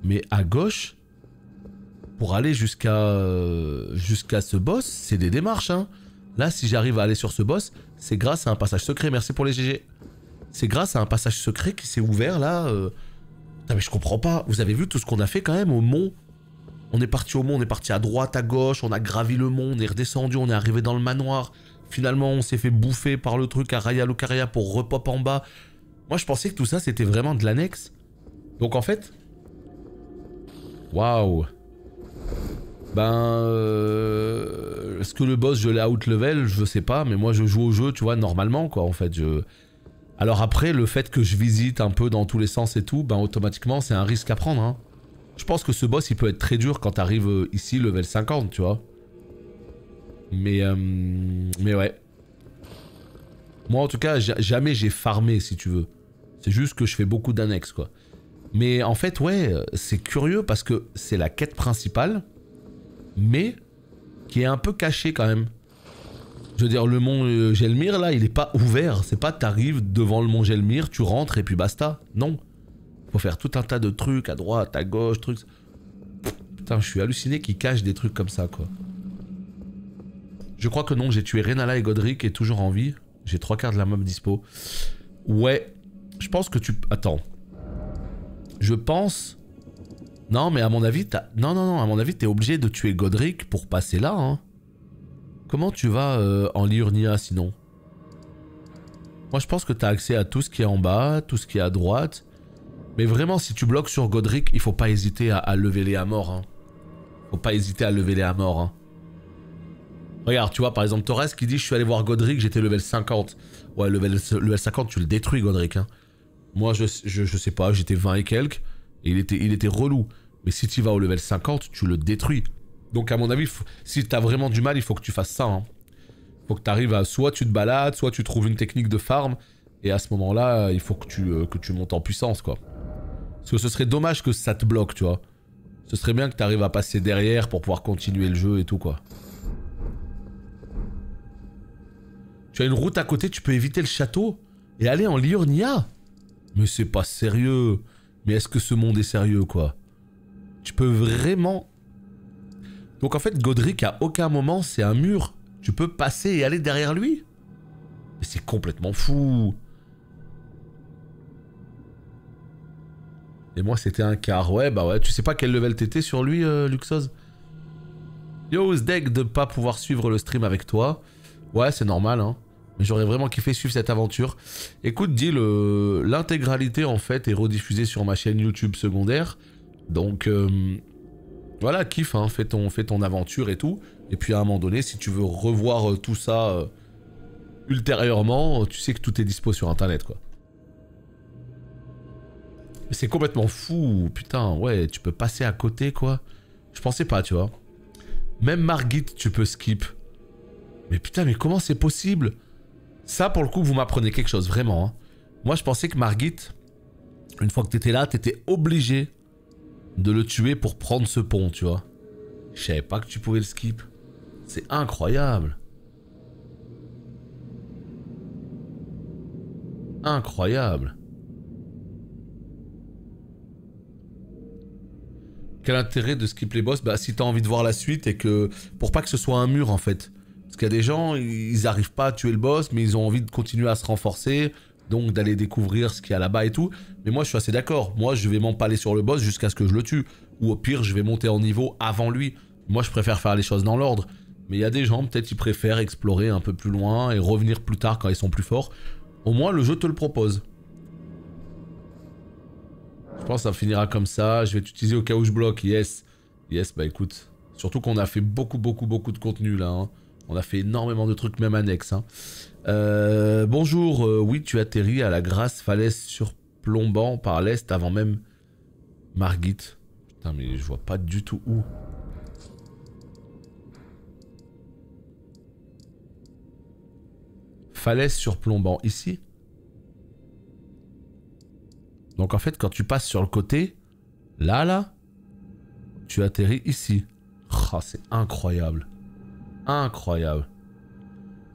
Mais à gauche, pour aller jusqu'à ce boss, c'est des démarches. Hein. Là, si j'arrive à aller sur ce boss, c'est grâce à un passage secret. Merci pour les GG. C'est grâce à un passage secret qui s'est ouvert là. Putain, mais je comprends pas. Vous avez vu tout ce qu'on a fait quand même au mont? On est parti au mont, on est parti à droite, à gauche, on a gravi le mont, on est redescendu, on est arrivé dans le manoir. Finalement, on s'est fait bouffer par le truc à Raya Lucaria pour repop en bas. Moi, je pensais que tout ça, c'était vraiment de l'annexe. Donc en fait... Waouh. Ben... Est-ce que le boss, je l'ai out level? Je sais pas, mais moi, je joue au jeu, tu vois, normalement, quoi, en fait. Alors après, le fait que je visite un peu dans tous les sens et tout, ben automatiquement, c'est un risque à prendre, hein. Je pense que ce boss, il peut être très dur quand t'arrives ici, level 50, tu vois. Mais ouais. Moi, en tout cas, jamais j'ai farmé, si tu veux. C'est juste que je fais beaucoup d'annexes, quoi. Mais en fait, ouais, c'est curieux parce que c'est la quête principale, mais qui est un peu cachée quand même. Je veux dire, le mont Gelmir, là, il est pas ouvert. C'est pas t'arrives devant le mont Gelmir, tu rentres et puis basta. Non. Faut faire tout un tas de trucs à droite, à gauche, trucs. Putain, je suis halluciné qu'ils cachent des trucs comme ça, quoi. Je crois que non, j'ai tué Renala et Godric et toujours en vie. J'ai 3/4 de la mob dispo. Ouais, je pense que tu... Attends. Je pense... Non, mais à mon avis, t'as... Non, à mon avis, t'es obligé de tuer Godric pour passer là, hein. Comment tu vas en Liurnia, sinon? Moi, je pense que t'as accès à tout ce qui est en bas, tout ce qui est à droite. Mais vraiment, si tu bloques sur Godric, il faut pas hésiter à lever les à mort, hein. Faut pas hésiter à lever les à mort, hein. Regarde, tu vois, par exemple, Torres qui dit « Je suis allé voir Godric, j'étais level 50. » Ouais, level 50, tu le détruis, Godric, hein. Moi, je sais pas, j'étais 20 et quelques, et il était relou. Mais si tu vas au level 50, tu le détruis. Donc, à mon avis, si t'as vraiment du mal, il faut que tu fasses ça, hein. Faut que t'arrives à... Soit tu te balades, soit tu trouves une technique de farm, et à ce moment-là, il faut que tu montes en puissance, quoi. Parce que ce serait dommage que ça te bloque, tu vois. Ce serait bien que t'arrives à passer derrière pour pouvoir continuer le jeu et tout, quoi. Tu as une route à côté, tu peux éviter le château et aller en Liurnia. Mais c'est pas sérieux. Mais est-ce que ce monde est sérieux, quoi? Tu peux vraiment... Donc en fait, Godric, à aucun moment, c'est un mur. Tu peux passer et aller derrière lui. Mais c'est complètement fou. Et moi, c'était un quart. Ouais, bah ouais. Tu sais pas quel level t'étais sur lui, Luxos? Yo, Zdeg, de pas pouvoir suivre le stream avec toi. Ouais, c'est normal, hein. Mais j'aurais vraiment kiffé suivre cette aventure. Écoute, dis, l'intégralité, en fait, est rediffusée sur ma chaîne YouTube secondaire. Donc, voilà, kiffe, hein. Fais ton aventure et tout. Et puis, à un moment donné, si tu veux revoir tout ça ultérieurement, tu sais que tout est dispo sur Internet, quoi. Mais c'est complètement fou. Putain, ouais, tu peux passer à côté, quoi. Je pensais pas, tu vois. Même Margit, tu peux skip. Mais putain, mais comment c'est possible? Ça, pour le coup, vous m'apprenez quelque chose, vraiment. Hein. Moi, je pensais que Margit, une fois que t'étais là, t'étais obligé de le tuer pour prendre ce pont, tu vois. Je savais pas que tu pouvais le skip. C'est incroyable. Incroyable. Quel intérêt de skip les boss? Bah, si t'as envie de voir la suite et que... Pour pas que ce soit un mur, en fait. Parce qu'il y a des gens, ils arrivent pas à tuer le boss, mais ils ont envie de continuer à se renforcer, donc d'aller découvrir ce qu'il y a là-bas et tout. Mais moi, je suis assez d'accord. Moi, je vais m'empaler sur le boss jusqu'à ce que je le tue. Ou au pire, je vais monter en niveau avant lui. Moi, je préfère faire les choses dans l'ordre. Mais il y a des gens, peut-être, ils préfèrent explorer un peu plus loin et revenir plus tard quand ils sont plus forts. Au moins, le jeu te le propose. Je pense que ça finira comme ça. Je vais t'utiliser au cas où je bloque. Yes. Yes, bah écoute. Surtout qu'on a fait beaucoup de contenu là, hein. On a fait énormément de trucs, même annexes. Hein. Bonjour, oui, tu atterris à la grasse falaise surplombant par l'est avant même Margit. Putain, mais je vois pas du tout où. Falaise surplombant, ici. Donc en fait, quand tu passes sur le côté, là, tu atterris ici. Oh, c'est incroyable. Incroyable.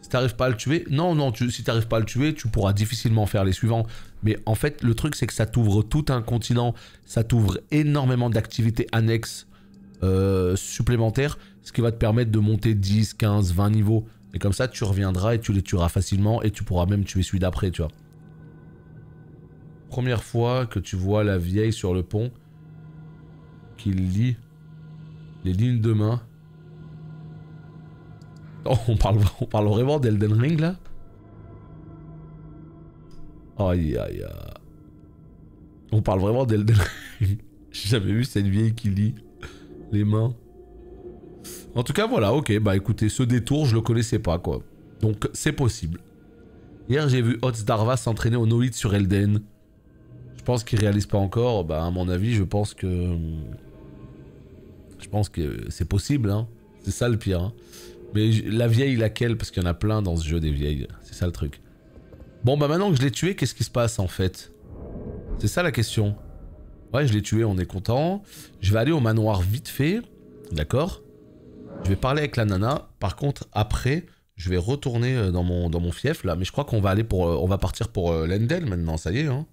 Si t'arrives pas à le tuer, non, si t'arrives pas à le tuer, tu pourras difficilement faire les suivants. Mais en fait, le truc, c'est que ça t'ouvre tout un continent, ça t'ouvre énormément d'activités annexes supplémentaires, ce qui va te permettre de monter 10, 15, 20 niveaux. Et comme ça, tu reviendras et tu les tueras facilement et tu pourras même tuer celui d'après, tu vois. Première fois que tu vois la vieille sur le pont qui lit les lignes de main. Oh, on parle vraiment d'Elden Ring là? Aïe aïe aïe. On parle vraiment d'Elden Ring. J'ai jamais vu cette vieille qui lit les mains. En tout cas voilà, ok, bah écoutez, ce détour je le connaissais pas quoi. Donc c'est possible. Hier j'ai vu Hotsdarva s'entraîner au no-hit sur Elden. Je pense qu'il réalise pas encore, bah à mon avis je pense que c'est possible hein. C'est ça le pire hein. Mais la vieille laquelle? Parce qu'il y en a plein dans ce jeu des vieilles, c'est ça le truc. Bon bah maintenant que je l'ai tué, qu'est-ce qui se passe en fait? C'est ça la question. Ouais je l'ai tué, on est content. Je vais aller au manoir vite fait, d'accord? Je vais parler avec la nana, par contre après je vais retourner dans mon fief là, mais je crois qu'on va aller on va partir pour Lendel maintenant, ça y est hein.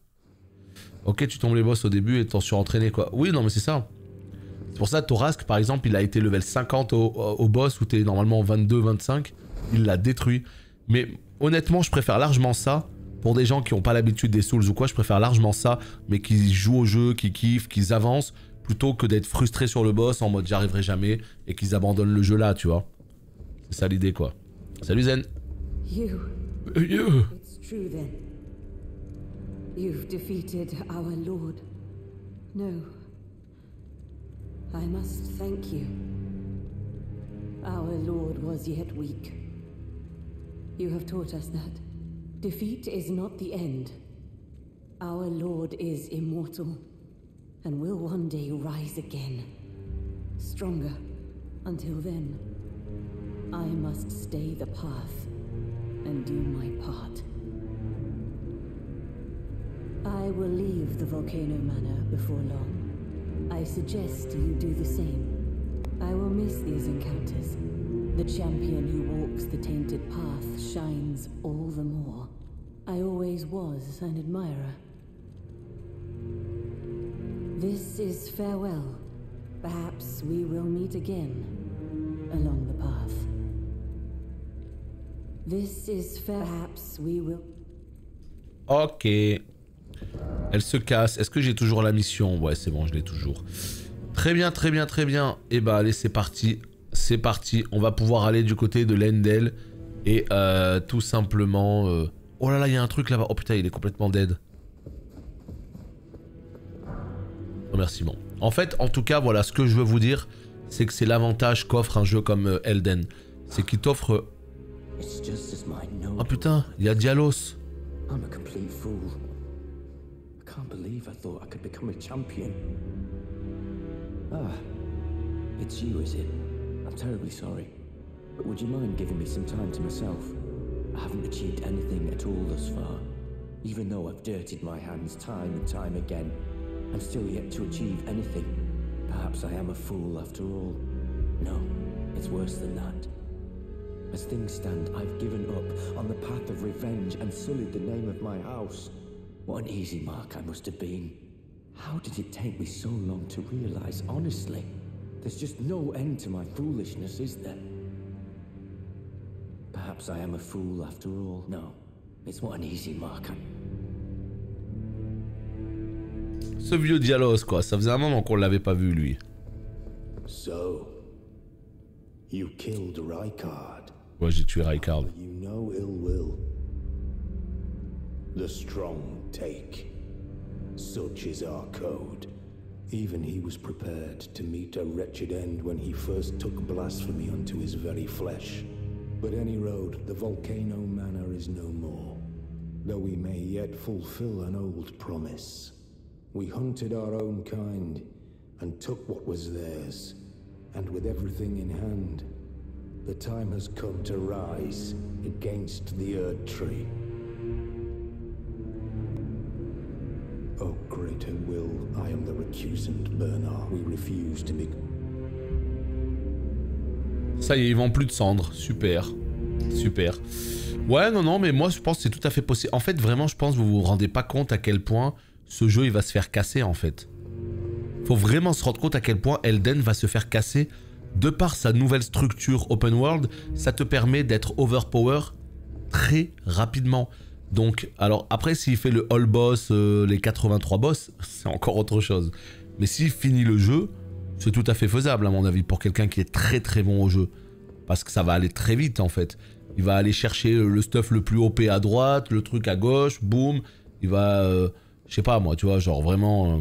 Ok tu tombes les boss au début et t'en surentraîné quoi. Oui non mais c'est ça. C'est pour ça Torask par exemple il a été level 50 au boss où t'es normalement 22-25, il l'a détruit. Mais honnêtement je préfère largement ça, pour des gens qui n'ont pas l'habitude des Souls ou quoi, je préfère largement ça, mais qui jouent au jeu, qui kiffent, qui avancent, plutôt que d'être frustrés sur le boss en mode j'y arriverai jamais et qu'ils abandonnent le jeu là, tu vois. C'est ça l'idée quoi. Salut Zen. You. It's true then. You've defeated our Lord. No. I must thank you. Our Lord was yet weak. You have taught us that defeat is not the end. Our Lord is immortal, and will one day rise again. Stronger. Until then, I must stay the path and do my part. I will leave the Volcano Manor before long. I suggest you do the same. I will miss these encounters. The champion who walks the tainted path shines all the more. I always was an admirer. This is farewell. Perhaps we will meet again along the path. This is perhaps we will... Ok. Elle se casse. Est-ce que j'ai toujours la mission? Ouais, c'est bon, je l'ai toujours. Très bien, très bien, très bien. Et bah allez, c'est parti. C'est parti. On va pouvoir aller du côté de Lendel. Et tout simplement... Oh là là, il y a un truc là-bas. Oh putain, il est complètement dead. Remerciement. En fait, en tout cas, voilà, ce que je veux vous dire, c'est que c'est l'avantage qu'offre un jeu comme Elden. C'est qu'il t'offre... Oh putain, il y a Dialos. I'm a complete fool. I can't believe I thought I could become a champion. Ah, it's you, is it? I'm terribly sorry. But would you mind giving me some time to myself? I haven't achieved anything at all thus far. Even though I've dirtied my hands time and time again, I'm still yet to achieve anything. Perhaps I am a fool after all. No, it's worse than that. As things stand, I've given up on the path of revenge and sullied the name of my house. What an easy mark I must have been. How did it take me so long to realize, honestly? There's just no end to my foolishness, is there? Perhaps I am a fool after all. No, it's what an easy mark. Ce vieux Dialos, quoi. Ça faisait un moment qu'on l'avait pas vu, lui. So, you killed Rykard. Ouais, j'ai tué Rykard. You know ill will. The strong take. Such is our code. Even he was prepared to meet a wretched end when he first took blasphemy unto his very flesh. But any road, the Volcano Manor is no more. Though we may yet fulfill an old promise. We hunted our own kind, and took what was theirs. And with everything in hand, the time has come to rise against the Erd Tree. O greater will, I am the recusant Bernard. We refuse to be... Ça y est, ils vendent plus de cendres. Super. Super. Ouais, non, mais moi je pense que c'est tout à fait possible. En fait, vraiment, je pense que vous vous rendez pas compte à quel point ce jeu il va se faire casser en fait. Faut vraiment se rendre compte à quel point Elden va se faire casser. De par sa nouvelle structure open world, ça te permet d'être overpower très rapidement. Donc, alors après, s'il fait le all boss, les 83 boss, c'est encore autre chose. Mais s'il finit le jeu, c'est tout à fait faisable à mon avis pour quelqu'un qui est très très bon au jeu. Parce que ça va aller très vite en fait. Il va aller chercher le stuff le plus OP à droite, le truc à gauche, boum. Il va, je sais pas moi, tu vois, genre vraiment...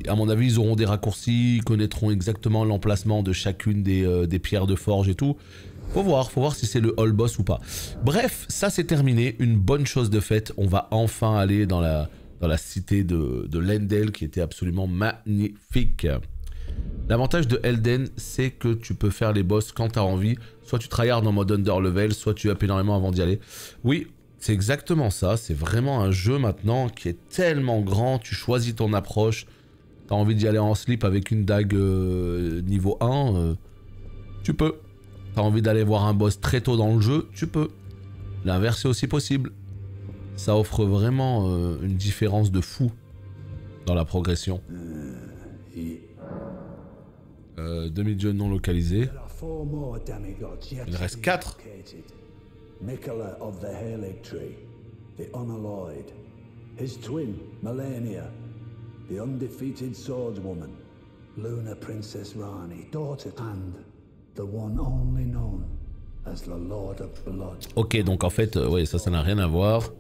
à mon avis, ils auront des raccourcis, ils connaîtront exactement l'emplacement de chacune des pierres de forge et tout. Faut voir si c'est le all boss ou pas. Bref, ça c'est terminé, une bonne chose de faite. On va enfin aller dans la cité de Lendel qui était absolument magnifique. L'avantage de Elden, c'est que tu peux faire les boss quand tu as envie. Soit tu tryhard en mode under level, soit tu up énormément avant d'y aller. Oui, c'est exactement ça. C'est vraiment un jeu maintenant qui est tellement grand. Tu choisis ton approche. Tu as envie d'y aller en slip avec une dague niveau 1. Tu peux. Tu as envie d'aller voir un boss très tôt dans le jeu. Tu peux. L'inverse est aussi possible. Ça offre vraiment une différence de fou dans la progression. Demi-dieu non localisé. Il reste 4. Mikola of the Hairleg Tree, the Unalloyed, his twin, Melania, the undefeated swordswoman, Luna Princess Rani, daughter, and the one only known as the Lord of Blood. Ok, donc en fait, oui, ça n'a rien à voir.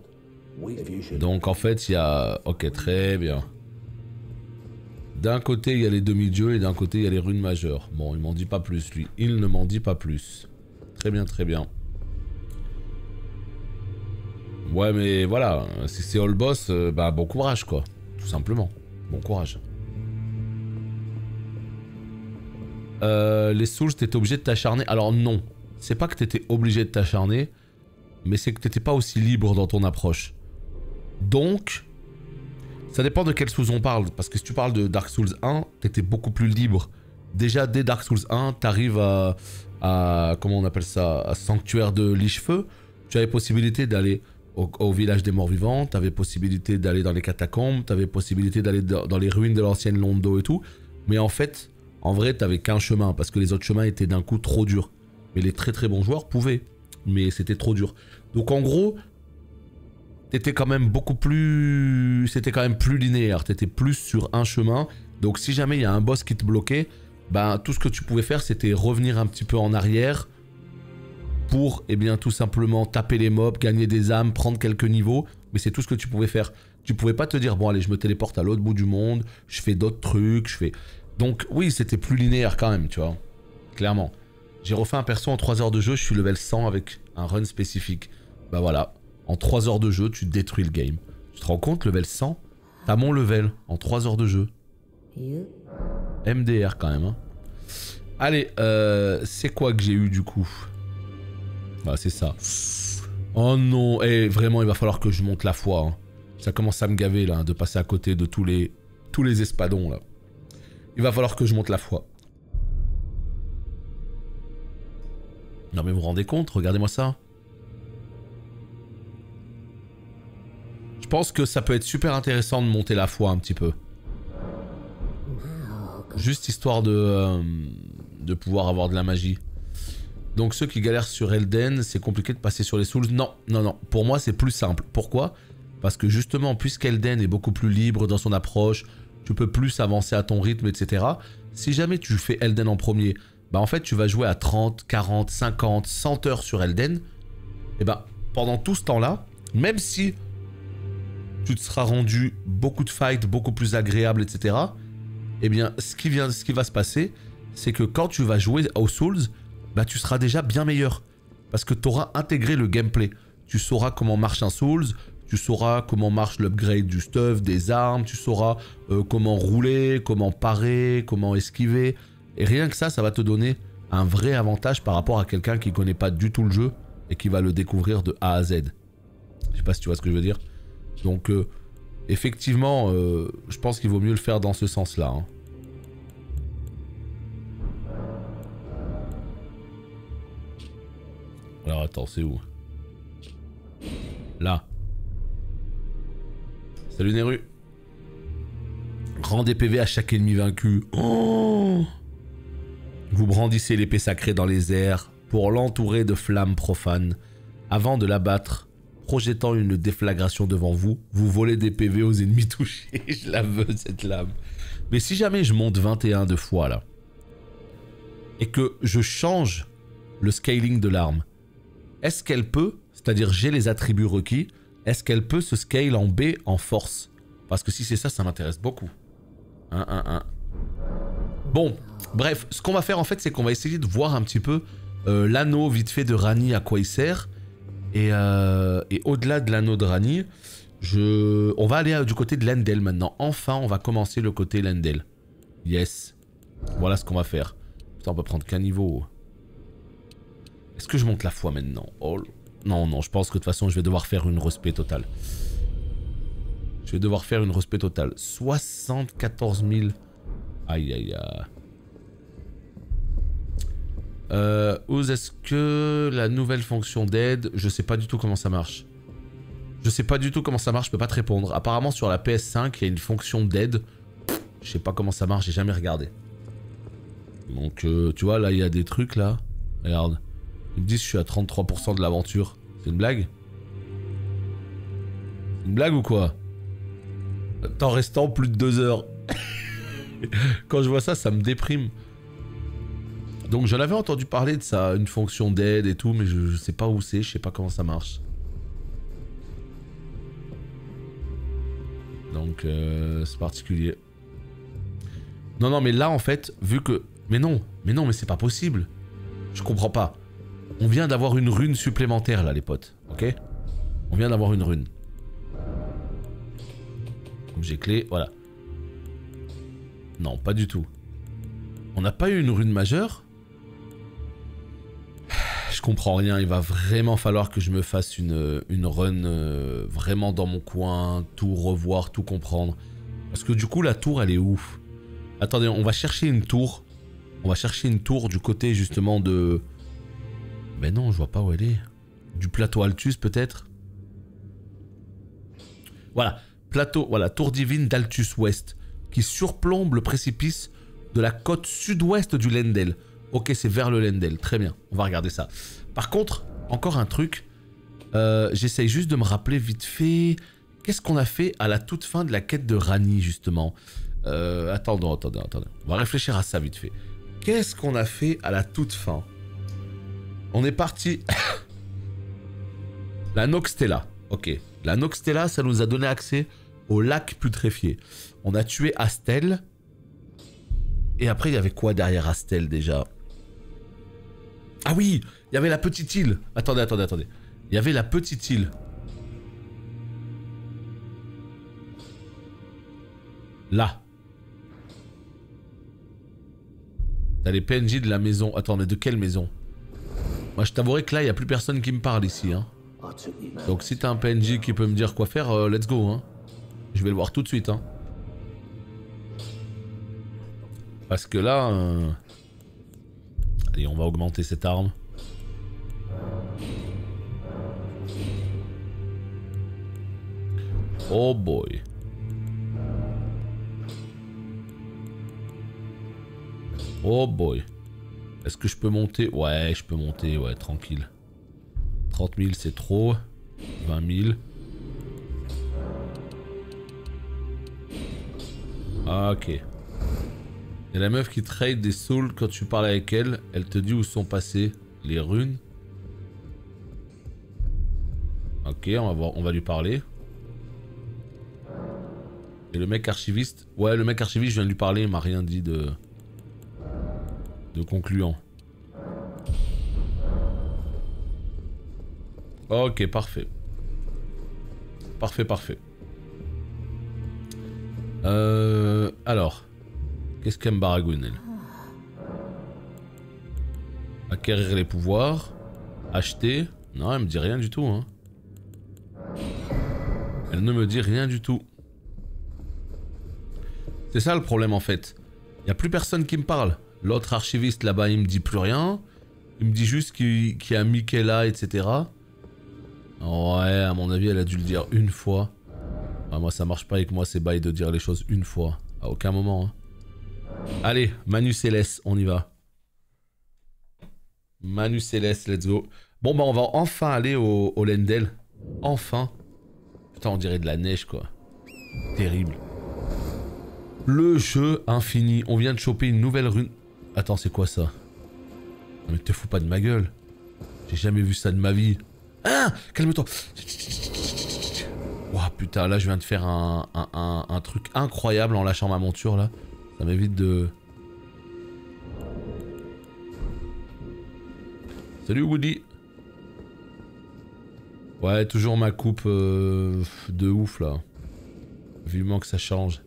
Donc en fait, il y a... Ok, très bien. D'un côté, il y a les demi-dieux et d'un côté, il y a les runes majeures. Bon, il m'en dit pas plus, lui. Il ne m'en dit pas plus. Très bien, très bien. Ouais, mais voilà, si c'est all boss, bah bon courage, quoi. Tout simplement. Bon courage. Les souls, t'étais obligé de t'acharner. Alors non, c'est pas que t'étais obligé de t'acharner, mais c'est que t'étais pas aussi libre dans ton approche. Donc... ça dépend de quel Souls on parle, parce que si tu parles de Dark Souls 1, t'étais beaucoup plus libre. Déjà, dès Dark Souls 1, t'arrives à... comment on appelle ça? À Sanctuaire de Lich-Feu. Tu avais possibilité d'aller au village des morts vivants, t'avais possibilité d'aller dans les catacombes, t'avais possibilité d'aller dans les ruines de l'ancienne Londo et tout. Mais en fait, en vrai, t'avais qu'un chemin, parce que les autres chemins étaient d'un coup trop durs. Mais les très très bons joueurs pouvaient, mais c'était trop dur. Donc en gros... t'étais quand même beaucoup plus... c'était quand même plus linéaire, t'étais plus sur un chemin. Donc si jamais il y a un boss qui te bloquait, ben tout ce que tu pouvais faire c'était revenir un petit peu en arrière pour, eh bien, tout simplement taper les mobs, gagner des âmes, prendre quelques niveaux. Mais c'est tout ce que tu pouvais faire. Tu pouvais pas te dire, bon allez, je me téléporte à l'autre bout du monde, je fais d'autres trucs, je fais... Donc oui, c'était plus linéaire quand même, tu vois. Clairement. J'ai refait un perso en 3 heures de jeu, je suis level 100 avec un run spécifique. Bah voilà. En 3 heures de jeu, tu détruis le game. Tu te rends compte, level 100, t'as mon level en 3 heures de jeu. MDR quand même. Hein. Allez, c'est quoi que j'ai eu du coup? Bah c'est ça. Oh non, eh, vraiment il va falloir que je monte la foi. Hein. Ça commence à me gaver là, de passer à côté de tous les espadons là. Il va falloir que je monte la foi. Non mais vous vous rendez compte, regardez-moi ça. Je pense que ça peut être super intéressant de monter la foi un petit peu. Juste histoire de pouvoir avoir de la magie. Donc ceux qui galèrent sur Elden, c'est compliqué de passer sur les Souls. Non, non, non. Pour moi, c'est plus simple. Pourquoi? Parce que justement, puisqu'Elden est beaucoup plus libre dans son approche, tu peux plus avancer à ton rythme, etc. Si jamais tu fais Elden en premier, bah en fait, tu vas jouer à 30, 40, 50, 100 heures sur Elden. Et bah, pendant tout ce temps-là, même si tu te seras rendu beaucoup de fights, beaucoup plus agréables, etc. Eh bien, ce qui va se passer, c'est que quand tu vas jouer aux Souls, bah, tu seras déjà bien meilleur. Parce que tu auras intégré le gameplay. Tu sauras comment marche un Souls, tu sauras comment marche l'upgrade du stuff, des armes, tu sauras comment rouler, comment parer, comment esquiver. Et rien que ça va te donner un vrai avantage par rapport à quelqu'un qui ne connaît pas du tout le jeu et qui va le découvrir de A à Z. Je sais pas si tu vois ce que je veux dire. Donc, effectivement, je pense qu'il vaut mieux le faire dans ce sens-là. Hein. Alors attends, c'est où? Là. Salut Neru. Rendez PV à chaque ennemi vaincu. Oh, vous brandissez l'épée sacrée dans les airs pour l'entourer de flammes profanes. Avant de l'abattre, projetant une déflagration devant vous, vous volez des PV aux ennemis touchés. Je la veux cette lame. Mais si jamais je monte 21 de fois là, et que je change le scaling de l'arme, est-ce qu'elle peut, c'est-à-dire j'ai les attributs requis, est-ce qu'elle peut se scale en B en force? Parce que si c'est ça, ça m'intéresse beaucoup. Bon, bref, ce qu'on va faire en fait, c'est qu'on va essayer de voir un petit peu l'anneau vite fait de Ranni, à quoi il sert. Et au-delà de l'anneau de Ranni, on va aller du côté de Lendel maintenant. Enfin, on va commencer le côté Lendel. Yes. Voilà ce qu'on va faire. Putain, on peut prendre qu'un niveau. Est-ce que je monte la foi maintenant? Oh, non, non, je pense que de toute façon, je vais devoir faire une respect totale. Je vais devoir faire une respect totale. 74 000. Aïe, aïe, aïe. Où est-ce que la nouvelle fonction d'aide? Je sais pas du tout comment ça marche. Je sais pas du tout comment ça marche, je peux pas te répondre. Apparemment, sur la PS5, il y a une fonction d'aide. Je sais pas comment ça marche, j'ai jamais regardé. Donc, tu vois, là, il y a des trucs, là. Regarde. Ils me disent que je suis à 33% de l'aventure. C'est une blague? Une blague ou quoi? Temps restant plus de 2 heures. Quand je vois ça, ça me déprime. Donc j'en avais entendu parler de ça, une fonction d'aide et tout, mais je sais pas où c'est, je sais pas comment ça marche. Donc c'est particulier. Non, non, mais là en fait, vu que... Mais non, mais c'est pas possible. Je comprends pas. On vient d'avoir une rune supplémentaire là, les potes, ok? On vient d'avoir une rune. Objet clé, voilà. Non, pas du tout. On n'a pas eu une rune majeure? Je comprends rien, il va vraiment falloir que je me fasse une run vraiment dans mon coin, tout revoir, tout comprendre. Parce que du coup, la tour, elle est ouf. Attendez, on va chercher une tour. On va chercher une tour du côté justement de... Mais non, je vois pas où elle est. Du plateau Altus peut-être? Voilà. Plateau, voilà, tour divine d'Altus Ouest, qui surplombe le précipice de la côte sud-ouest du Lendel. Ok, c'est vers le Lendel, très bien, on va regarder ça. Par contre, encore un truc, j'essaye juste de me rappeler vite fait, qu'est-ce qu'on a fait à la toute fin de la quête de Ranni, justement? Attendez, on va réfléchir à ça vite fait. Qu'est-ce qu'on a fait à la toute fin? On est parti... La Noxtella, ok. La Noxtella, ça nous a donné accès au lac putréfié. On a tué Astel. Et après, il y avait quoi derrière Astel déjà? Ah oui, il y avait la petite île. Attendez. Il y avait la petite île. Là. T'as les PNJ de la maison. Attends, mais de quelle maison? Moi, je t'avouerai que là, il n'y a plus personne qui me parle ici, hein. Donc si t'as un PNJ qui peut me dire quoi faire, let's go, hein. Je vais le voir tout de suite, hein. Parce que là... Allez, on va augmenter cette arme. Oh boy. Oh boy. Est-ce que je peux monter? Ouais, je peux monter, ouais, tranquille. 30 000 c'est trop. 20 000. Ah, ok. Il y a la meuf qui trade des souls quand tu parles avec elle. Elle te dit où sont passées les runes. Ok, on va voir, on va lui parler. Et le mec archiviste. Ouais, le mec archiviste, je viens de lui parler, il m'a rien dit de concluant. Ok, parfait. Parfait. Alors. Qu'est-ce qu'aime Baragouin, elle? Acquérir les pouvoirs. Acheter. Non, elle me dit rien du tout, hein. Elle ne me dit rien du tout. C'est ça le problème en fait. Il n'y a plus personne qui me parle. L'autre archiviste là-bas, il me dit plus rien. Il me dit juste qu'il y a Mickey là, etc. Ouais, à mon avis, elle a dû le dire une fois. Ah, moi, ça marche pas avec moi, ces bails de dire les choses une fois. À aucun moment. Hein. Allez, Manu Céleste, on y va. Manu Céleste, let's go. Bon, bah, on va enfin aller au Lendel. Enfin. Putain, on dirait de la neige, quoi. Terrible. Le jeu infini. On vient de choper une nouvelle rune. Attends, c'est quoi ça? Non, mais te fous pas de ma gueule. J'ai jamais vu ça de ma vie. Ah, calme-toi. Ouah, putain, là, je viens de faire un truc incroyable en lâchant ma monture, là. Ça m'évite de... Salut, Woody. Ouais, toujours ma coupe de ouf, là. Vivement que ça change.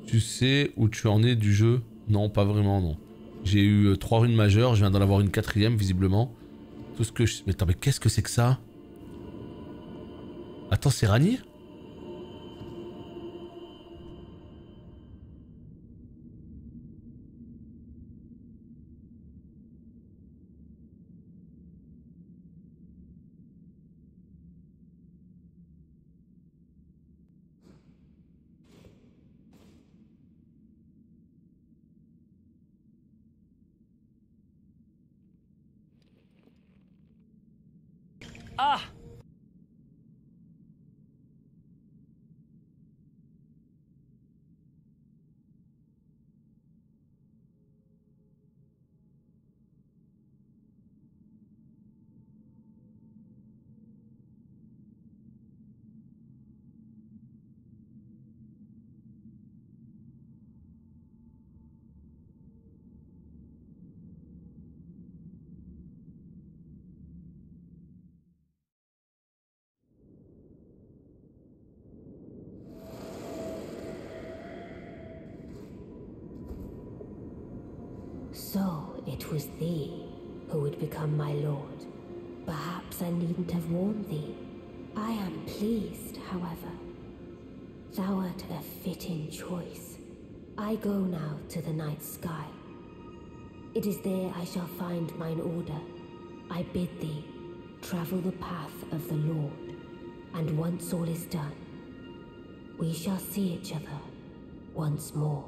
Tu sais où tu en es du jeu? Non, pas vraiment, non. J'ai eu 3 runes majeures, je viens d'en avoir une 4ème, visiblement. Tout ce que je... Mais attends, mais qu'est-ce que c'est que ça? Attends, c'est Rani? Ah! So it was thee who would become my lord. Perhaps I needn't have warned thee. I am pleased, however. Thou art a fitting choice. I go now to the night sky. It is there I shall find mine order. I bid thee travel the path of the Lord, and once all is done, we shall see each other once more.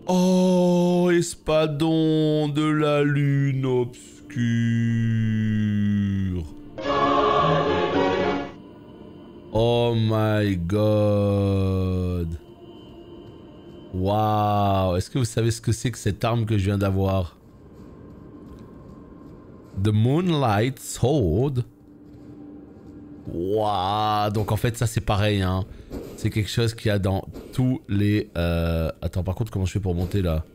Oh, espadon de la lune obscure. Oh my god. Waouh. Est-ce que vous savez ce que c'est que cette arme que je viens d'avoir? The Moonlight Sword. Waouh. Donc en fait ça c'est pareil hein. C'est quelque chose qu'il y a dans tous les... Attends, par contre, comment je fais pour monter là?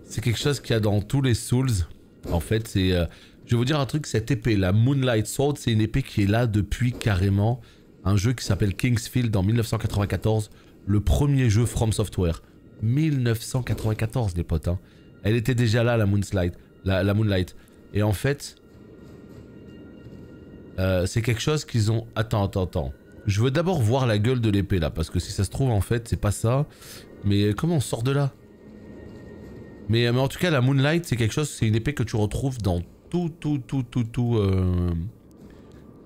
C'est quelque chose qu'il y a dans tous les Souls. En fait, c'est... Je vais vous dire un truc, cette épée, la Moonlight Sword, c'est une épée qui est là depuis carrément un jeu qui s'appelle Kingsfield en 1994. Le premier jeu From Software. 1994, les potes. Hein. Elle était déjà là, la Moonlight. La Moonlight. Et en fait... c'est quelque chose qu'ils ont... Attends. Je veux d'abord voir la gueule de l'épée là, parce que si ça se trouve en fait c'est pas ça. Mais comment on sort de là? Mais en tout cas la Moonlight c'est quelque chose, c'est une épée que tu retrouves dans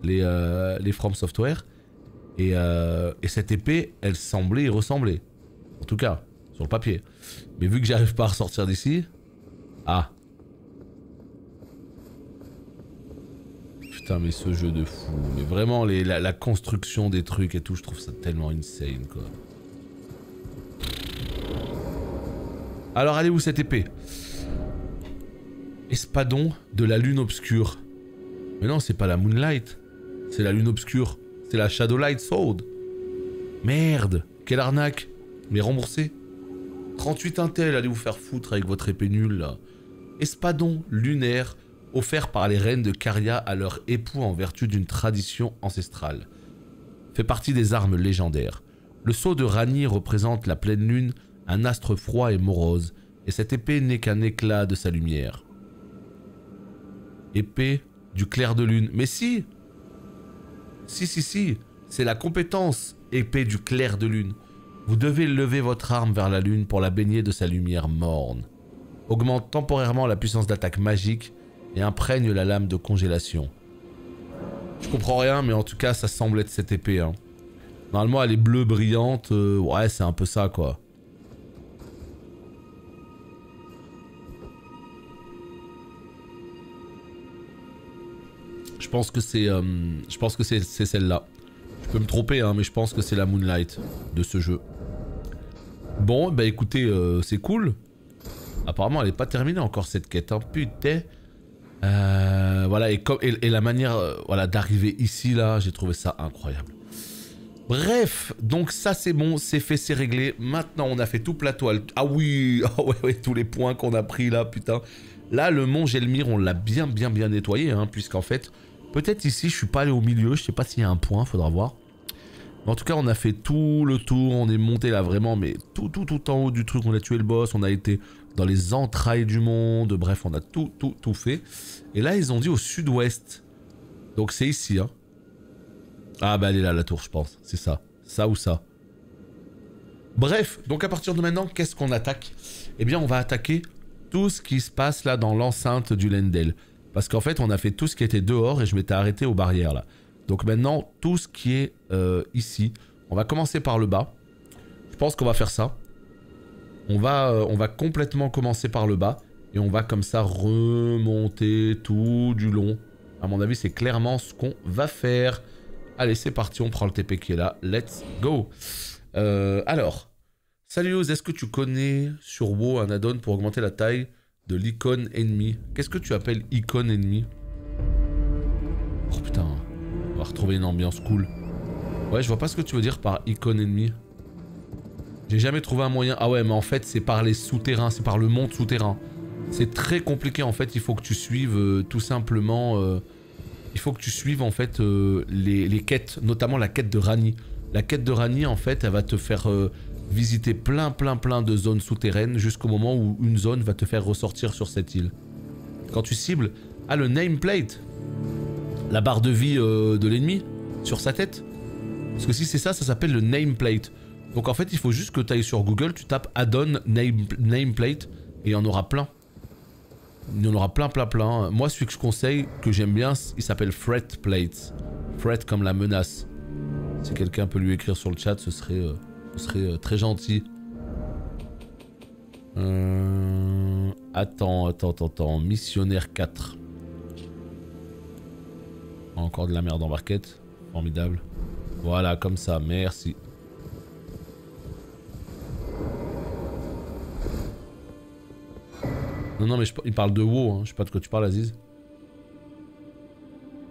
les From Software. Et cette épée elle semblait y ressembler. En tout cas, sur le papier. Mais vu que j'arrive pas à ressortir d'ici... Ah. Putain mais ce jeu de fou, mais vraiment la construction des trucs et tout, je trouve ça tellement insane quoi. Alors allez où cette épée? Espadon de la lune obscure. Mais non c'est pas la Moonlight, c'est la lune obscure, c'est la Shadowlight Sword. Merde, quelle arnaque. Mais remboursé. 38 intel, allez vous faire foutre avec votre épée nulle là. Espadon lunaire offert par les reines de Caria à leur époux en vertu d'une tradition ancestrale. Fait partie des armes légendaires. Le sceau de Rani représente la pleine lune, un astre froid et morose, et cette épée n'est qu'un éclat de sa lumière. Épée du clair de lune. Mais si! Si, c'est la compétence épée du clair de lune. Vous devez lever votre arme vers la lune pour la baigner de sa lumière morne. Augmente temporairement la puissance d'attaque magique et imprègne la lame de congélation. Je comprends rien, mais en tout cas, ça semble être cette épée. Hein. Normalement, elle est bleue brillante. Ouais, c'est un peu ça, quoi. Je pense que c'est celle-là. Je peux me tromper, hein, mais je pense que c'est la Moonlight de ce jeu. Bon, bah écoutez, c'est cool. Apparemment, elle n'est pas terminée encore cette quête. Hein. Putain. Voilà, et la manière voilà, d'arriver ici, là, j'ai trouvé ça incroyable. Bref, donc ça c'est bon, c'est fait, c'est réglé. Maintenant, on a fait tout plateau. Ah oui, oh, ouais, tous les points qu'on a pris là, putain. Là, le mont Gelmir, on l'a bien nettoyé, hein, puisqu'en fait, peut-être ici, je suis pas allé au milieu, je sais pas s'il y a un point, faudra voir. Mais en tout cas, on a fait tout le tour, on est monté là vraiment, mais tout en haut du truc, on a tué le boss, on a été dans les entrailles du monde, bref, on a tout fait. Et là, ils ont dit au sud-ouest. Donc c'est ici, hein. Ah bah elle est là, la tour, je pense, c'est ça. Ça ou ça. Bref, donc à partir de maintenant, qu'est-ce qu'on attaque? Eh bien, on va attaquer tout ce qui se passe là dans l'enceinte du Leyndell. Parce qu'en fait, on a fait tout ce qui était dehors et je m'étais arrêté aux barrières là. Donc maintenant, tout ce qui est ici, on va commencer par le bas. Je pense qu'on va faire ça. On va complètement commencer par le bas et on va comme ça remonter tout du long. À mon avis, c'est clairement ce qu'on va faire. Allez, c'est parti, on prend le TP qui est là. Let's go. Alors, salut Oz, est-ce que tu connais sur WoW un add-on pour augmenter la taille de l'icône ennemi? Qu'est-ce que tu appelles icône ennemi? Oh putain, on va retrouver une ambiance cool. Ouais, je vois pas ce que tu veux dire par icône ennemi. J'ai jamais trouvé un moyen... Ah ouais, mais en fait, c'est par les souterrains, c'est par le monde souterrain. C'est très compliqué, en fait, il faut que tu suives tout simplement... il faut que tu suives, en fait, les quêtes, notamment la quête de Ranni. La quête de Ranni, en fait, elle va te faire visiter plein de zones souterraines jusqu'au moment où une zone va te faire ressortir sur cette île. Quand tu cibles... Ah, le nameplate, la barre de vie de l'ennemi sur sa tête. Parce que si c'est ça, ça s'appelle le nameplate. Donc en fait, il faut juste que tu ailles sur Google, tu tapes add-on nameplate et il y en aura plein. Il y en aura plein. Moi, celui que je conseille, que j'aime bien, il s'appelle Threat Plates. Threat comme la menace. Si quelqu'un peut lui écrire sur le chat, ce serait très gentil. Attends. Missionnaire 4. Encore de la merde en barquette. Formidable. Voilà, comme ça, merci. Non, mais il parle de WoW, hein. Je sais pas de quoi tu parles, Aziz.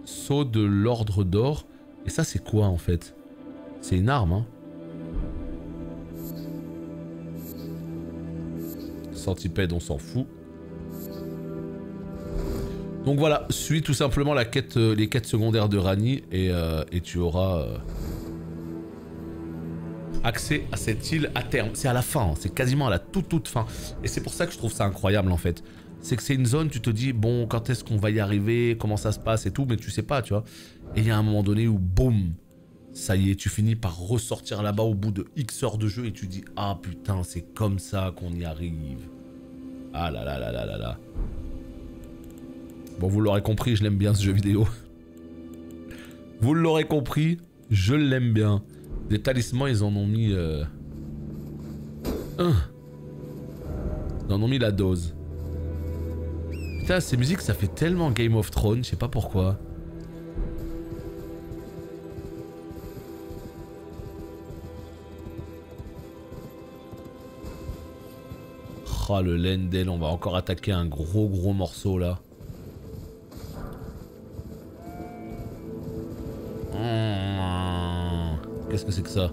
Sceau de l'ordre d'or. Et ça, c'est quoi, en fait? C'est une arme, hein. Centipède, on s'en fout. Donc voilà, suis tout simplement la quête, les quêtes secondaires de Ranni et tu auras accès à cette île à terme. C'est à la fin, hein, c'est quasiment à la toute fin. Et c'est pour ça que je trouve ça incroyable en fait. C'est que c'est une zone, tu te dis, bon, quand est-ce qu'on va y arriver, comment ça se passe et tout, mais tu sais pas, tu vois. Et il y a un moment donné où, boum, ça y est, tu finis par ressortir là-bas au bout de X heures de jeu et tu dis, ah putain, c'est comme ça qu'on y arrive. Ah là là là là là là. Bon, vous l'aurez compris, je l'aime bien ce jeu vidéo. Vous l'aurez compris, je l'aime bien. Des talismans, ils en ont mis... Ils en ont mis la dose. Putain, ces musiques, ça fait tellement Game of Thrones, je sais pas pourquoi. Oh, le Leyndell, on va encore attaquer un gros morceau là. Qu'est-ce que c'est que ça?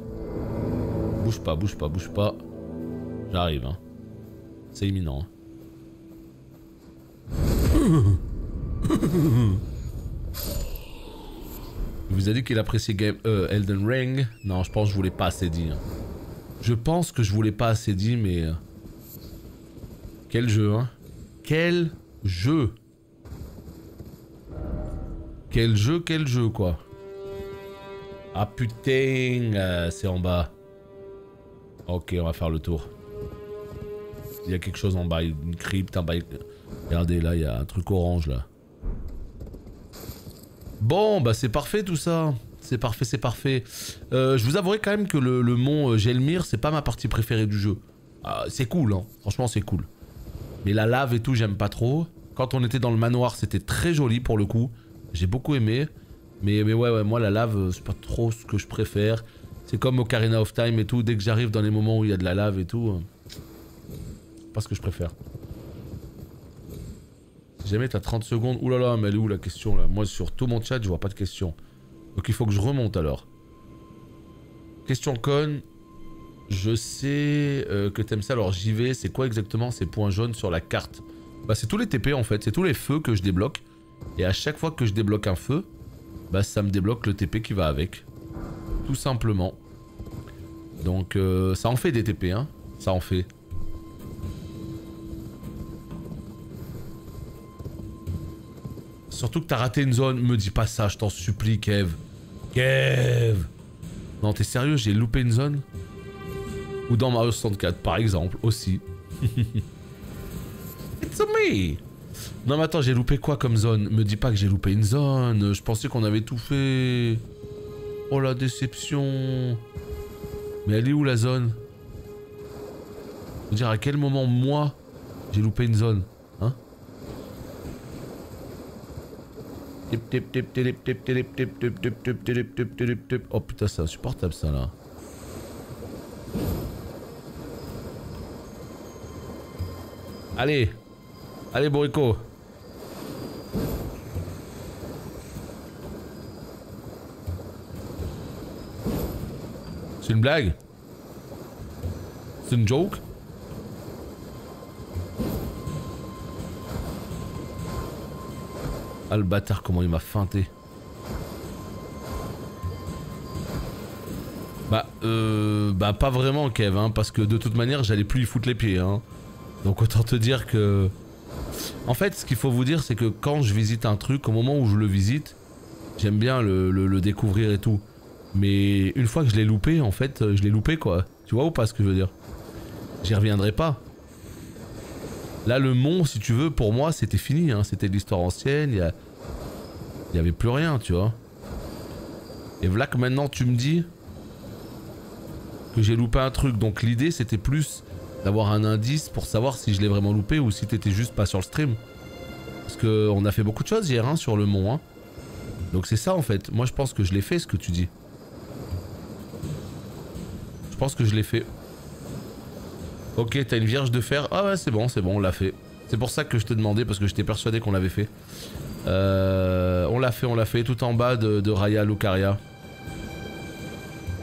Bouge pas. J'arrive, hein. C'est imminent. Hein. Il vous a dit qu'il appréciait Elden Ring. Non, je pense que je vous l'ai pas assez dit. Hein. Je pense que je vous l'ai pas assez dit, mais... Quel jeu, hein. Quel jeu. Quel jeu, quoi. Ah putain, c'est en bas. Ok, on va faire le tour. Il y a quelque chose en bas, une crypte, un bail. Regardez, là, il y a un truc orange, là. Bon, bah c'est parfait tout ça. C'est parfait, c'est parfait. Je vous avouerai quand même que le mont Gelmir, c'est pas ma partie préférée du jeu. C'est cool, hein. Franchement, c'est cool. Mais la lave et tout, j'aime pas trop. Quand on était dans le manoir, c'était très joli pour le coup. J'ai beaucoup aimé. Mais ouais, moi la lave, c'est pas trop ce que je préfère. C'est comme Ocarina of Time et tout. Dès que j'arrive dans les moments où il y a de la lave et tout, c'est pas ce que je préfère. Si jamais t'as 30 secondes... Oulala, mais elle est où la question là? Moi sur tout mon chat, je vois pas de question. Donc il faut que je remonte alors. Question con. Je sais que t'aimes ça, alors j'y vais. C'est quoi exactement ces points jaunes sur la carte? Bah c'est tous les TP en fait, c'est tous les feux que je débloque. Et à chaque fois que je débloque un feu, bah ça me débloque le TP qui va avec. Tout simplement. Donc ça en fait des TP, hein. Ça en fait. Surtout que t'as raté une zone, me dis pas ça, je t'en supplie, Kev. Kev! Non, t'es sérieux, j'ai loupé une zone? Ou dans Mario 64, par exemple, aussi. It's me! Non mais attends, j'ai loupé quoi comme zone? Me dis pas que j'ai loupé une zone, je pensais qu'on avait tout fait. Oh la déception. Mais elle est où la zone? Je veux dire, à quel moment, moi, j'ai loupé une zone? Hein? Oh putain, c'est insupportable ça là. Allez. Allez Borico. C'est une blague? C'est une joke? Ah le bâtard, comment il m'a feinté. Bah pas vraiment Kev, hein, parce que de toute manière j'allais plus y foutre les pieds, hein. Donc autant te dire que... En fait ce qu'il faut vous dire c'est que quand je visite un truc, au moment où je le visite, j'aime bien le découvrir et tout. Mais une fois que je l'ai loupé, en fait, je l'ai loupé quoi. Tu vois ou pas ce que je veux dire? J'y reviendrai pas. Là le mont, si tu veux, pour moi c'était fini, hein. C'était de l'histoire ancienne, il y avait plus rien, tu vois. Et voilà que maintenant tu me dis que j'ai loupé un truc, donc l'idée c'était plus d'avoir un indice pour savoir si je l'ai vraiment loupé ou si t'étais juste pas sur le stream. Parce que on a fait beaucoup de choses hier, hein, sur le mont, hein. Donc c'est ça en fait, moi je pense que je l'ai fait ce que tu dis. Je pense que je l'ai fait. Ok, t'as une vierge de fer. Ah ouais, c'est bon, on l'a fait. C'est pour ça que je te demandais, parce que j'étais persuadé qu'on l'avait fait. On l'a fait, tout en bas de Raya Lucaria.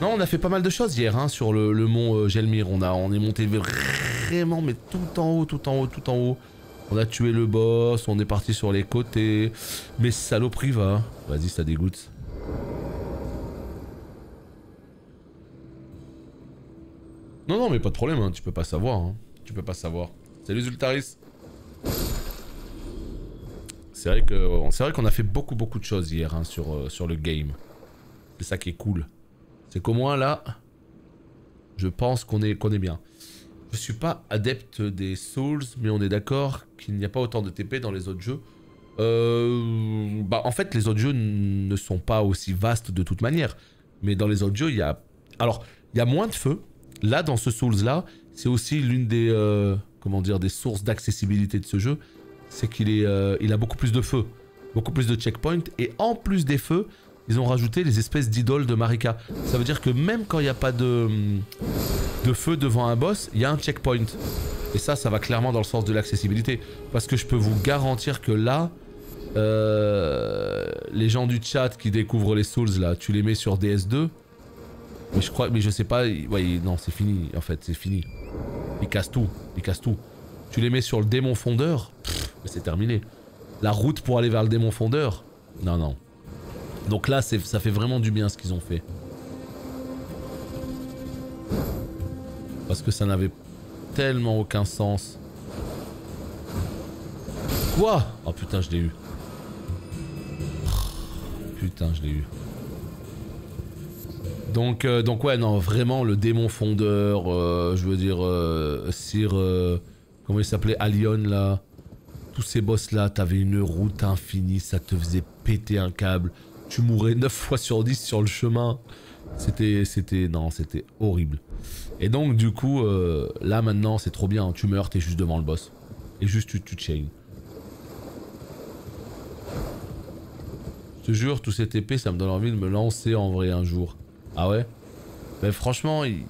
Non, on a fait pas mal de choses hier, hein, sur le mont Gelmir. On est monté vraiment, mais tout en haut. On a tué le boss, on est parti sur les côtés. Mais saloperie va. Vas-y, ça dégoûte. Non, mais pas de problème, hein, tu peux pas savoir. Hein. Tu peux pas savoir. Salut Zultaris. C'est vrai qu'on a fait beaucoup de choses hier, hein, sur le game. C'est ça qui est cool. C'est qu'au moins là, je pense qu'on est bien. Je suis pas adepte des Souls, mais on est d'accord qu'il n'y a pas autant de TP dans les autres jeux. En fait, les autres jeux ne sont pas aussi vastes de toute manière. Mais dans les autres jeux, il y a... Alors, il y a moins de feu. Là, dans ce Souls-là, c'est aussi l'une des... comment dire, des sources d'accessibilité de ce jeu. C'est qu'il il a beaucoup plus de feux. Beaucoup plus de checkpoints. Et en plus des feux, ils ont rajouté les espèces d'idoles de Marika. Ça veut dire que même quand il n'y a pas de feu devant un boss, il y a un checkpoint. Et ça va clairement dans le sens de l'accessibilité. Parce que je peux vous garantir que là, les gens du chat qui découvrent les Souls, là, tu les mets sur DS2. Mais je sais pas, ouais, non, c'est fini, en fait, c'est fini. Ils cassent tout. Tu les mets sur le démon fondeur, c'est terminé. La route pour aller vers le démon fondeur, non. Donc là, ça fait vraiment du bien ce qu'ils ont fait. Parce que ça n'avait tellement aucun sens Quoi? Oh putain, je l'ai eu. Putain, je l'ai eu. Donc ouais, non, vraiment, le démon fondeur, je veux dire, Sir... comment il s'appelait? Alion, là. Tous ces boss là, t'avais une route infinie, ça te faisait péter un câble. Tu mourais 9 fois sur 10 sur le chemin. Non, c'était horrible. Et donc du coup, là maintenant c'est trop bien, hein. Tu meurs, t'es juste devant le boss. Et juste tu chain. Je te jure, tout cette épée, ça me donne envie de me lancer en vrai un jour. Ah ouais? Mais franchement, il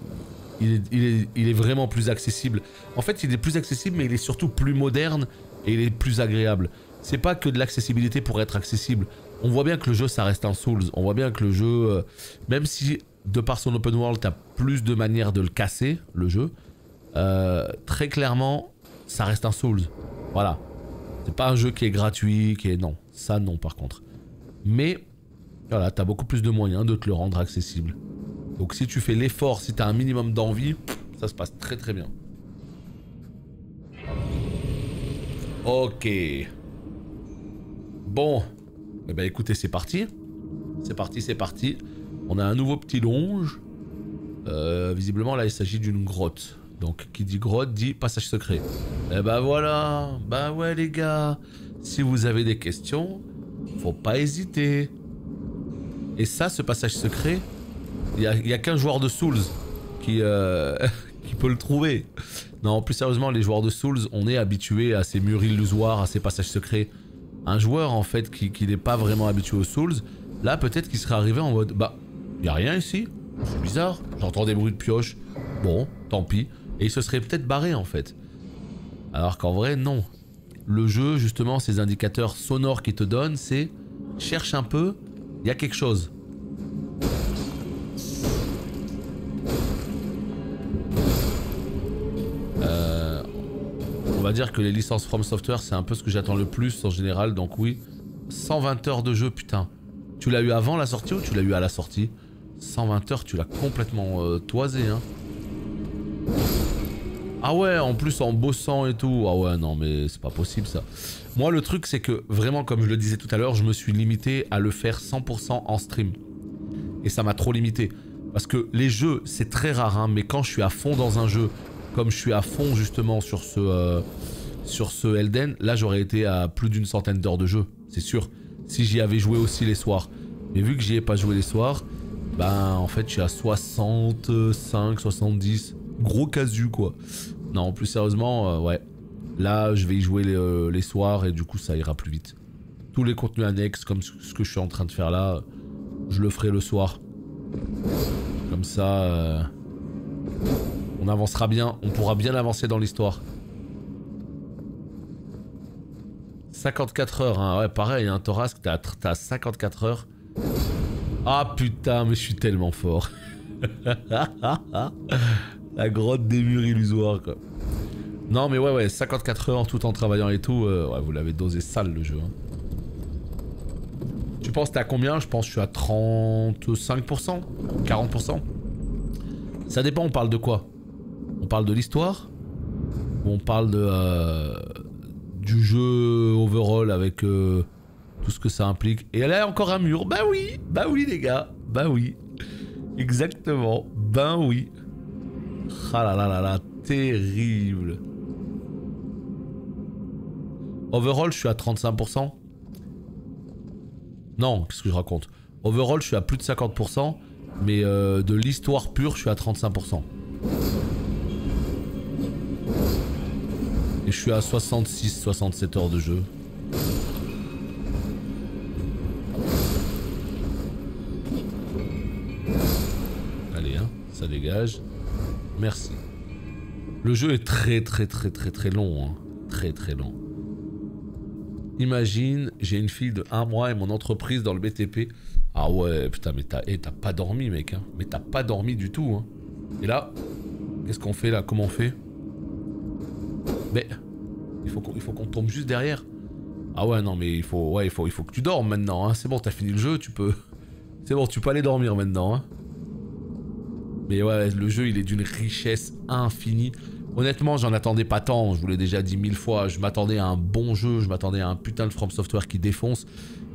est vraiment plus accessible. En fait, il est plus accessible, mais il est surtout plus moderne. Et il est plus agréable. C'est pas que de l'accessibilité pour être accessible. On voit bien que le jeu ça reste un Souls. On voit bien que le jeu, même si de par son open world t'as plus de manières de le casser, le jeu, très clairement ça reste un Souls. Voilà. C'est pas un jeu qui est gratuit, qui est... Non, ça non par contre. Mais voilà, t'as beaucoup plus de moyens de te le rendre accessible. Donc si tu fais l'effort, si t'as un minimum d'envie, ça se passe très très bien. Ok. Bon. Eh ben écoutez, c'est parti. C'est parti, c'est parti. On a un nouveau petit longe. Visiblement, là, il s'agit d'une grotte. Donc, qui dit grotte, dit passage secret. Eh ben voilà. Bah ouais, les gars. Si vous avez des questions, faut pas hésiter. Et ça, ce passage secret, il y a qu'un joueur de Souls qui peut le trouver. Non, plus sérieusement, les joueurs de Souls, on est habitués à ces murs illusoires, à ces passages secrets. Un joueur, en fait, qui n'est pas vraiment habitué aux Souls, là, peut-être qu'il serait arrivé en mode... Bah, y a rien ici. C'est bizarre. J'entends des bruits de pioche. Bon, tant pis. Et il se serait peut-être barré, en fait. Alors qu'en vrai, non. Le jeu, justement, ces indicateurs sonores qu'il te donne, c'est... Cherche un peu, il y a quelque chose. On va dire que les licences From Software, c'est un peu ce que j'attends le plus en général, donc oui. 120 heures de jeu, putain. Tu l'as eu avant la sortie ou tu l'as eu à la sortie? 120 heures, tu l'as complètement toisé, hein. Ah ouais, en plus en bossant et tout. Ah ouais, non mais c'est pas possible ça. Moi le truc c'est que vraiment, comme je le disais tout à l'heure, je me suis limité à le faire 100% en stream. Et ça m'a trop limité. Parce que les jeux, c'est très rare, hein, mais quand je suis à fond dans un jeu... Comme je suis à fond justement sur ce Elden, là j'aurais été à plus d'une centaine d'heures de jeu, c'est sûr. Si j'y avais joué aussi les soirs. Mais vu que j'y ai pas joué les soirs, ben en fait je suis à 65, 70. Gros casu quoi. Non, plus sérieusement, ouais. Là je vais y jouer les soirs et du coup ça ira plus vite. Tous les contenus annexes comme ce que je suis en train de faire là, je le ferai le soir. Comme ça... on avancera bien, on pourra bien avancer dans l'histoire. 54 heures, hein, ouais pareil, hein, Torasque, t'as 54 heures. Ah putain, mais je suis tellement fort. La grotte des murs illusoires quoi. Non mais ouais, 54 heures tout en travaillant et tout, ouais, vous l'avez dosé sale le jeu. Hein. Tu penses t'es à combien? Je pense que je suis à 35%, 40%. Ça dépend, on parle de quoi? On parle de l'histoire? Ou on parle du jeu overall avec tout ce que ça implique? Et là encore un mur. Bah oui les gars. Bah oui. Exactement. Ben oui. Ah là là là là. Terrible. Overall je suis à 35%. Non, qu'est-ce que je raconte? Overall je suis à plus de 50%. Mais de l'histoire pure je suis à 35%. Et je suis à 66-67 heures de jeu. Allez hein, ça dégage. Merci. Le jeu est très long hein. Très long. Imagine, j'ai une fille de 1 mois et mon entreprise dans le BTP. Ah ouais, putain, mais t'as pas dormi mec hein. Mais t'as pas dormi du tout hein. Et là, qu'est-ce qu'on fait là? Comment on fait? Mais il faut qu'on tombe juste derrière. Ah ouais non mais il faut que tu dormes maintenant hein. C'est bon, t'as fini le jeu, tu peux... C'est bon, tu peux aller dormir maintenant hein. Mais ouais, le jeu il est d'une richesse infinie. Honnêtement, j'en attendais pas tant, je vous l'ai déjà dit 1000 fois, je m'attendais à un bon jeu, je m'attendais à un putain de From Software qui défonce,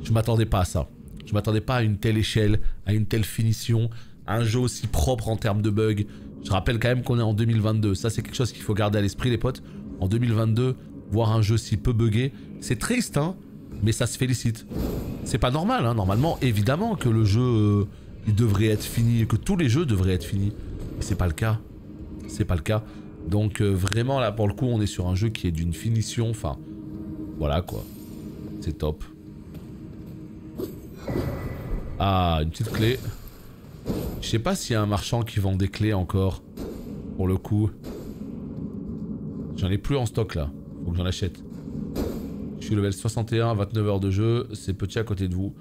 je m'attendais pas à ça. Je m'attendais pas à une telle échelle, à une telle finition, à un jeu aussi propre en termes de bugs. Je rappelle quand même qu'on est en 2022, ça c'est quelque chose qu'il faut garder à l'esprit les potes. En 2022, voir un jeu si peu buggé, c'est triste hein, mais ça se félicite. C'est pas normal hein, normalement, évidemment que le jeu il devrait être fini, que tous les jeux devraient être finis. Mais c'est pas le cas, c'est pas le cas. Donc vraiment là pour le coup on est sur un jeu qui est d'une finition, enfin voilà quoi, c'est top. Ah une petite clé. Je sais pas s'il y a un marchand qui vend des clés encore, pour le coup. J'en ai plus en stock là, faut que j'en achète. Je suis level 61, 29 heures de jeu, c'est petit à côté de vous.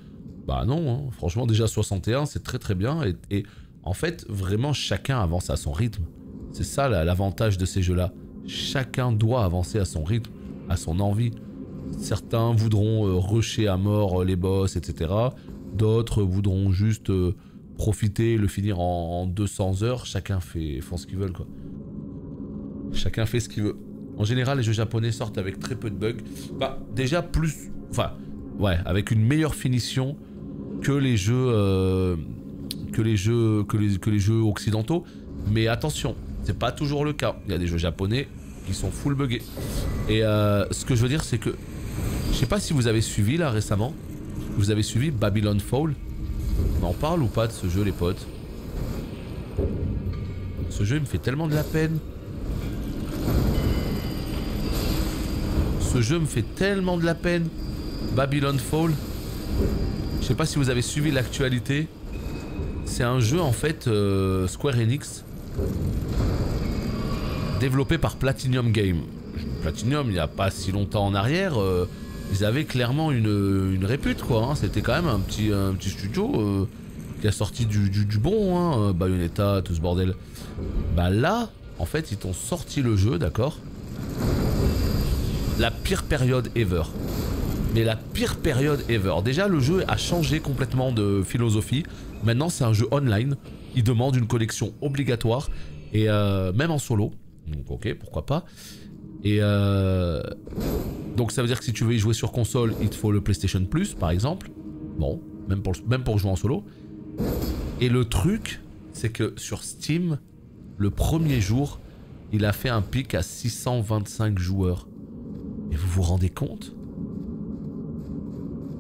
Bah non, hein. Franchement déjà 61 c'est très très bien et en fait vraiment chacun avance à son rythme. C'est ça l'avantage de ces jeux-là. Chacun doit avancer à son rythme, à son envie. Certains voudront rusher à mort les boss, etc. D'autres voudront juste profiter, le finir en 200 heures. Chacun fait ce qu'il veut, quoi. Chacun fait ce qu'il veut. En général, les jeux japonais sortent avec très peu de bugs. Bah, déjà plus... Enfin, ouais, avec une meilleure finition que les jeux... que les jeux occidentaux. Mais attention, c'est pas toujours le cas. Il y a des jeux japonais qui sont full buggés. Et ce que je veux dire, c'est que... Je sais pas si vous avez suivi, là, récemment. Vous avez suivi Babylon Fall. On en parle ou pas de ce jeu, les potes? Ce jeu, il me fait tellement de la peine. Ce jeu me fait tellement de la peine. Babylon Fall. Je sais pas si vous avez suivi l'actualité. C'est un jeu, en fait, Square Enix. Développé par Platinum Game. Platinum, il n'y a pas si longtemps en arrière, ils avaient clairement une répute, quoi. Hein. C'était quand même un petit studio qui a sorti du bon, hein. Bayonetta, tout ce bordel. Bah là, en fait, ils t'ont sorti le jeu, d'accord? La pire période ever. Mais la pire période ever. Déjà, le jeu a changé complètement de philosophie. Maintenant, c'est un jeu online. Il demande une connexion obligatoire. Et même en solo. Donc ok, pourquoi pas. Et donc ça veut dire que si tu veux y jouer sur console, il te faut le PlayStation Plus par exemple. Bon, même pour jouer en solo. Et le truc, c'est que sur Steam, le premier jour, il a fait un pic à 625 joueurs. Et vous vous rendez compte?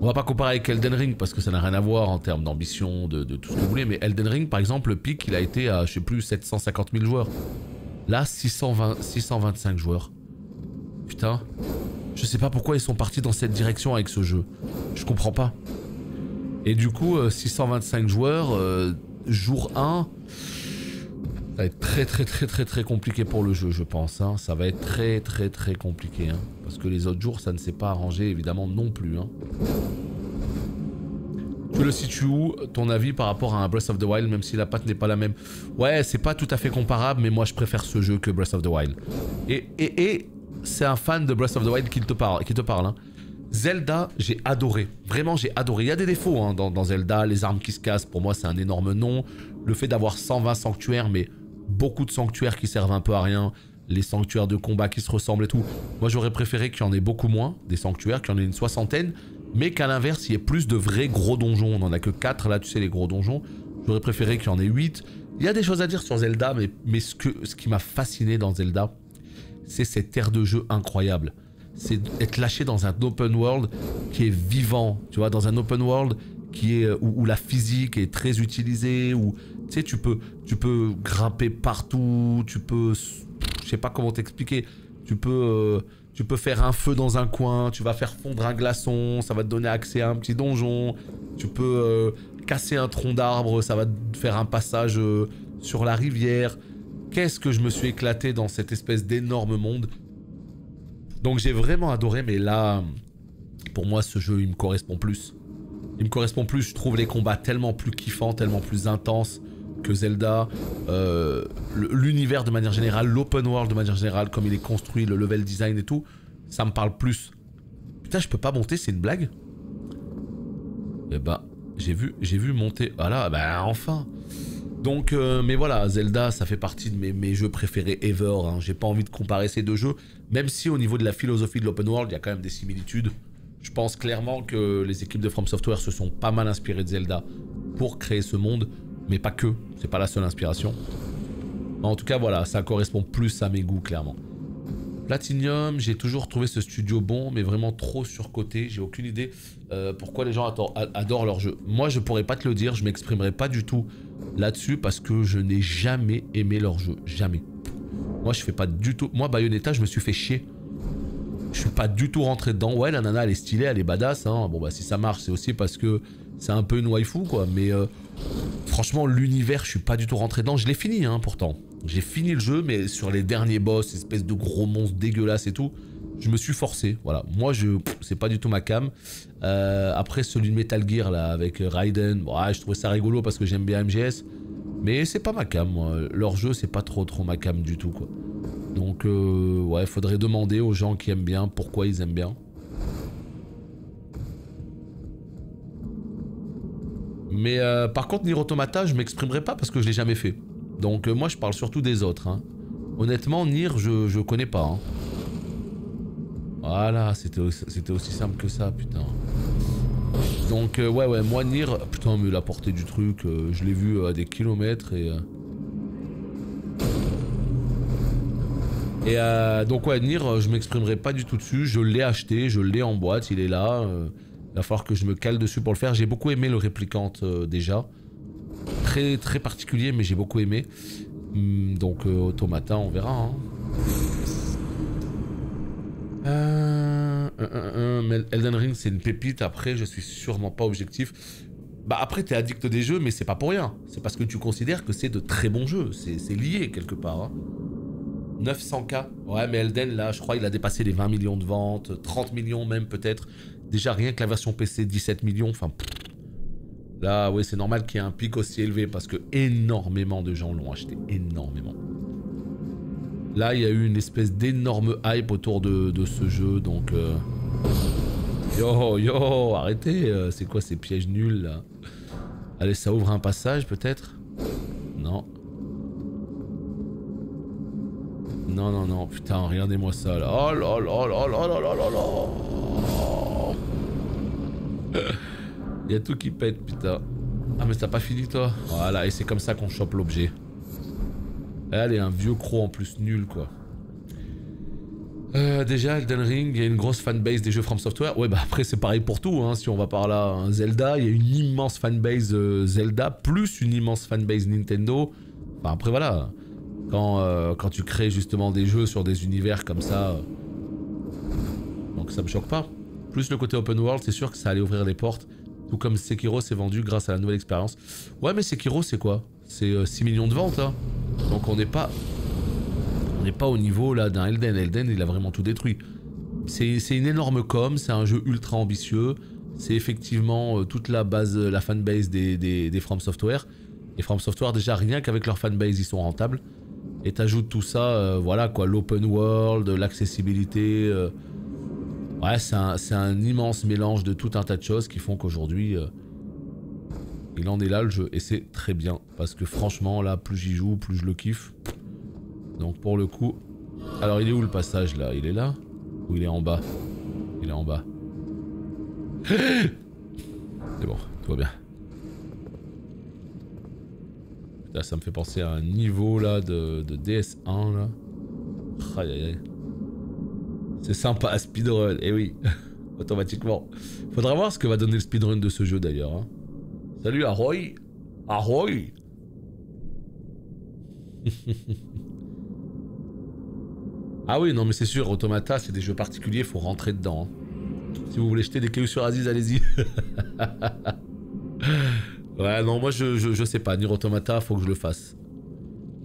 On va pas comparer avec Elden Ring parce que ça n'a rien à voir en termes d'ambition, de tout ce que vous voulez. Mais Elden Ring par exemple, le pic il a été à je sais plus 750 000 joueurs. Là 625 joueurs. Putain. Je sais pas pourquoi ils sont partis dans cette direction avec ce jeu. Je comprends pas. Et du coup 625 joueurs, jour 1, ça va être très compliqué pour le jeu je pense. Hein. Ça va être très compliqué. Hein. Parce que les autres jours ça ne s'est pas arrangé évidemment non plus. Hein. Tu le situes où, ton avis par rapport à un Breath of the Wild, même si la patte n'est pas la même? Ouais, c'est pas tout à fait comparable, mais moi je préfère ce jeu que Breath of the Wild. Et c'est un fan de Breath of the Wild qui te parle. Hein. Zelda, j'ai adoré. Vraiment, j'ai adoré. Il y a des défauts hein, dans Zelda, les armes qui se cassent, pour moi c'est un énorme non. Le fait d'avoir 120 sanctuaires, mais beaucoup de sanctuaires qui servent un peu à rien. Les sanctuaires de combat qui se ressemblent et tout. Moi j'aurais préféré qu'il y en ait beaucoup moins, des sanctuaires, qu'il y en ait une soixantaine. Mais qu'à l'inverse, il y ait plus de vrais gros donjons. On en a que 4 là, tu sais, les gros donjons. J'aurais préféré qu'il y en ait 8. Il y a des choses à dire sur Zelda, mais ce qui m'a fasciné dans Zelda, c'est cette aire de jeu incroyable. C'est être lâché dans un open world qui est vivant. Tu vois, dans un open world qui est, où la physique est très utilisée, où tu sais, tu peux grimper partout, tu peux... Je sais pas comment t'expliquer. Tu peux faire un feu dans un coin, tu vas faire fondre un glaçon, ça va te donner accès à un petit donjon. Tu peux casser un tronc d'arbre, ça va te faire un passage sur la rivière. Qu'est-ce que je me suis éclaté dans cette espèce d'énorme monde. Donc j'ai vraiment adoré, mais là, pour moi, ce jeu, il me correspond plus. Il me correspond plus, je trouve les combats tellement plus kiffants, tellement plus intenses que Zelda. L'univers de manière générale, l'open world de manière générale, comme il est construit, le level design et tout, ça me parle plus. Putain, je peux pas monter, c'est une blague? Eh bah, j'ai vu monter... Voilà, bah enfin. Donc, mais voilà, Zelda, ça fait partie de mes jeux préférés ever. Hein. J'ai pas envie de comparer ces deux jeux, même si au niveau de la philosophie de l'open world, il y a quand même des similitudes. Je pense clairement que les équipes de From Software se sont pas mal inspirées de Zelda pour créer ce monde, mais pas que, c'est pas la seule inspiration. En tout cas, voilà, ça correspond plus à mes goûts, clairement. Platinum, j'ai toujours trouvé ce studio bon, mais vraiment trop surcoté. J'ai aucune idée pourquoi les gens adorent leur jeu. Moi, je pourrais pas te le dire, je m'exprimerai pas du tout là-dessus parce que je n'ai jamais aimé leur jeu, jamais. Moi, je fais pas du tout... Moi, Bayonetta, je me suis fait chier. Je suis pas du tout rentré dedans. Ouais, la nana, elle est stylée, elle est badass. Hein. Bon, bah, si ça marche, c'est aussi parce que c'est un peu une waifu, quoi. Mais franchement, l'univers, je suis pas du tout rentré dedans. Je l'ai fini, hein, pourtant. J'ai fini le jeu, mais sur les derniers boss, espèce de gros monstres dégueulasses et tout, je me suis forcé. Voilà, moi, c'est pas du tout ma cam. Après, celui de Metal Gear, là, avec Raiden, bon, ouais, je trouvais ça rigolo parce que j'aime bien MGS. Mais c'est pas ma cam, moi. Leur jeu, c'est pas trop ma cam du tout, quoi. Donc, ouais, faudrait demander aux gens qui aiment bien pourquoi ils aiment bien. Mais par contre, Nier Automata, je m'exprimerai pas parce que je l'ai jamais fait. Donc, moi, je parle surtout des autres. Hein. Honnêtement, Nier, je connais pas. Hein. Voilà, c'était aussi simple que ça, putain. Donc, ouais, moi, Nier, putain, mais la portée du truc, je l'ai vu à des kilomètres et... donc ouais, Nier, je m'exprimerai pas du tout dessus, je l'ai acheté, je l'ai en boîte, il est là, il va falloir que je me cale dessus pour le faire. J'ai beaucoup aimé le Réplicante déjà, très particulier mais j'ai beaucoup aimé, donc Automata on verra. Hein. Elden Ring c'est une pépite, après je suis sûrement pas objectif. Bah après t'es addict des jeux mais c'est pas pour rien, c'est parce que tu considères que c'est de très bons jeux, c'est lié quelque part. Hein. 900K. Ouais, mais Elden, là, je crois il a dépassé les 20 millions de ventes, 30 millions même peut-être. Déjà, rien que la version PC, 17 millions. Enfin, là, ouais, c'est normal qu'il y ait un pic aussi élevé parce que énormément de gens l'ont acheté. Énormément. Là, il y a eu une espèce d'énorme hype autour de ce jeu, donc... Yo, arrêtez. C'est quoi ces pièges nuls, là? Allez, ça ouvre un passage, peut-être? Non. Non, putain, regardez-moi ça là. Oh là là là là là là là là. Il y a tout qui pète, putain. Ah, mais t'as pas fini, toi? Voilà, et c'est comme ça qu'on chope l'objet. Allez, un vieux croc en plus nul, quoi. Déjà, Elden Ring, il y a une grosse fanbase des jeux From Software. Ouais, bah après, c'est pareil pour tout, hein, si on va par là. Hein. Zelda, il y a une immense fanbase Zelda, plus une immense fanbase Nintendo. Enfin, après, voilà. Quand tu crées justement des jeux sur des univers comme ça, donc ça me choque pas. Plus le côté open world, c'est sûr que ça allait ouvrir les portes. Tout comme Sekiro s'est vendu grâce à la nouvelle expérience. Ouais, mais Sekiro c'est quoi? C'est 6 millions de ventes, hein. Donc on n'est pas au niveau là d'un Elden. Elden, il a vraiment tout détruit. C'est une énorme com, c'est un jeu ultra ambitieux. C'est effectivement toute la base, la fanbase des From Software. Et From Software, déjà rien qu'avec leur fanbase, ils sont rentables. Et t'ajoutes tout ça, voilà quoi, l'open world, l'accessibilité. Ouais, c'est un immense mélange de tout un tas de choses qui font qu'aujourd'hui, il en est là le jeu. Et c'est très bien, parce que franchement, là, plus j'y joue, plus je le kiffe. Donc pour le coup... Alors il est où le passage là? Il est là? Ou il est en bas? Il est en bas. C'est bon, tout va bien. Là, ça me fait penser à un niveau là de DS1 là. Aïe aïe aïe. C'est sympa, speedrun, et oui, automatiquement. Faudra voir ce que va donner le speedrun de ce jeu d'ailleurs. Hein. Salut Ahoy. Ahoy. Ah oui, non mais c'est sûr, Automata c'est des jeux particuliers, faut rentrer dedans. Hein. Si vous voulez jeter des cailloux sur Aziz, allez-y. Ouais, non, moi je sais pas. Nier Automata, faut que je le fasse.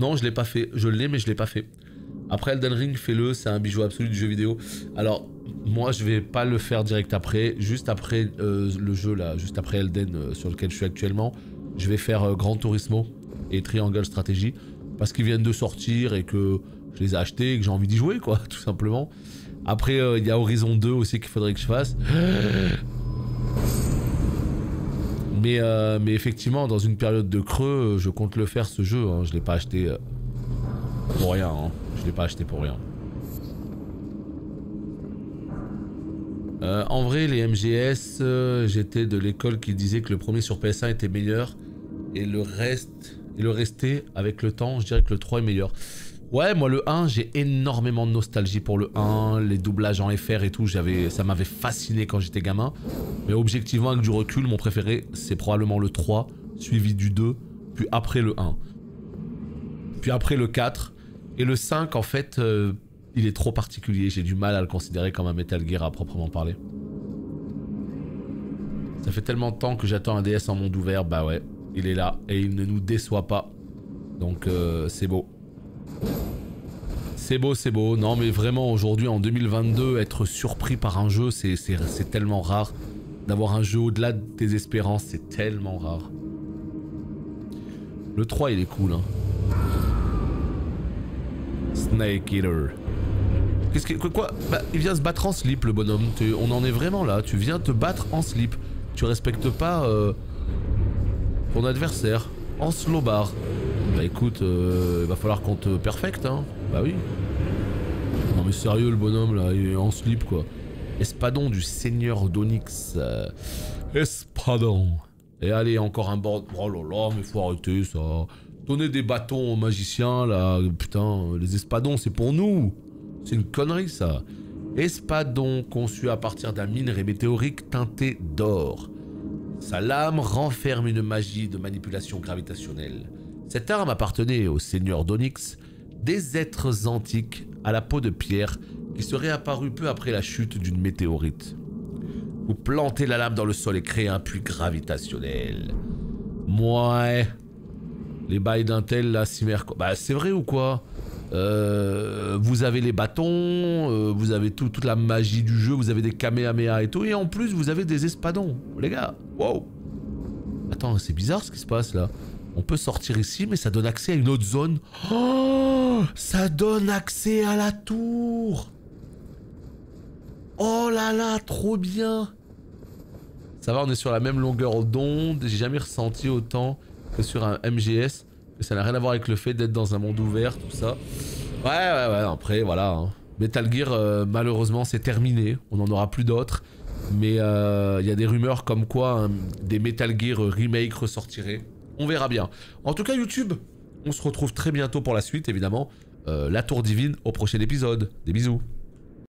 Non, je l'ai pas fait. Je l'ai, mais je l'ai pas fait. Après Elden Ring, fais-le, c'est un bijou absolu du jeu vidéo. Alors, moi je vais pas le faire direct après. Juste après le jeu là, juste après Elden sur lequel je suis actuellement, je vais faire Gran Turismo et Triangle Strategy. Parce qu'ils viennent de sortir et que je les ai achetés et que j'ai envie d'y jouer, quoi, tout simplement. Après, il y a Horizon 2 aussi qu'il faudrait que je fasse. Mais effectivement, dans une période de creux, je compte le faire ce jeu. Hein. Je l'ai pas acheté pour rien. Hein. Je l'ai pas acheté pour rien. En vrai, les MGS, j'étais de l'école qui disait que le premier sur PS1 était meilleur. Et le restait, avec le temps, je dirais que le 3 est meilleur. Ouais, moi le 1, j'ai énormément de nostalgie pour le 1, les doublages en FR et tout, ça m'avait fasciné quand j'étais gamin. Mais objectivement, avec du recul, mon préféré, c'est probablement le 3, suivi du 2, puis après le 1. Puis après le 4, et le 5, en fait, il est trop particulier, j'ai du mal à le considérer comme un Metal Gear à proprement parler. Ça fait tellement de temps que j'attends un DS en monde ouvert, bah ouais, il est là, et il ne nous déçoit pas. Donc c'est beau. C'est beau, c'est beau. Non mais vraiment aujourd'hui en 2022, être surpris par un jeu, c'est tellement rare. D'avoir un jeu au-delà de tes espérances, c'est tellement rare. Le 3 il est cool hein. Snake Eater. Qu'est-ce que... Quoi bah, il vient se battre en slip le bonhomme. On en est vraiment là. Tu viens te battre en slip. Tu respectes pas ton adversaire. En slow bar. Bah écoute, il va falloir qu'on te perfecte hein. Bah oui. Non mais sérieux le bonhomme là, il est en slip quoi. Espadon du Seigneur d'Onyx. Espadon. Et allez, encore un bord. Oh là là, mais faut arrêter ça. Donner des bâtons aux magiciens là. Putain, les espadons c'est pour nous. C'est une connerie ça. Espadon conçu à partir d'un minerai météorique teinté d'or. Sa lame renferme une magie de manipulation gravitationnelle. Cette arme appartenait au Seigneur d'Onyx, des êtres antiques à la peau de pierre qui seraient apparus peu après la chute d'une météorite. Vous plantez la lame dans le sol et créez un puits gravitationnel. Mouais. Les bails d'intel là, Cimer... Bah c'est vrai ou quoi? Vous avez les bâtons, vous avez toute la magie du jeu, vous avez des kamehameha et tout, et en plus vous avez des espadons, les gars. Wow. Attends, c'est bizarre ce qui se passe là. On peut sortir ici, mais ça donne accès à une autre zone. Oh, ça donne accès à la tour. Oh là là, trop bien. Ça va, on est sur la même longueur d'onde. J'ai jamais ressenti autant que sur un MGS. Ça n'a rien à voir avec le fait d'être dans un monde ouvert, tout ça. Ouais, après, voilà. Hein. Metal Gear, malheureusement, c'est terminé. On n'en aura plus d'autres. Mais il y a des rumeurs comme quoi des Metal Gear remake ressortiraient. On verra bien. En tout cas, YouTube, on se retrouve très bientôt pour la suite, évidemment. La Tour Divine au prochain épisode. Des bisous.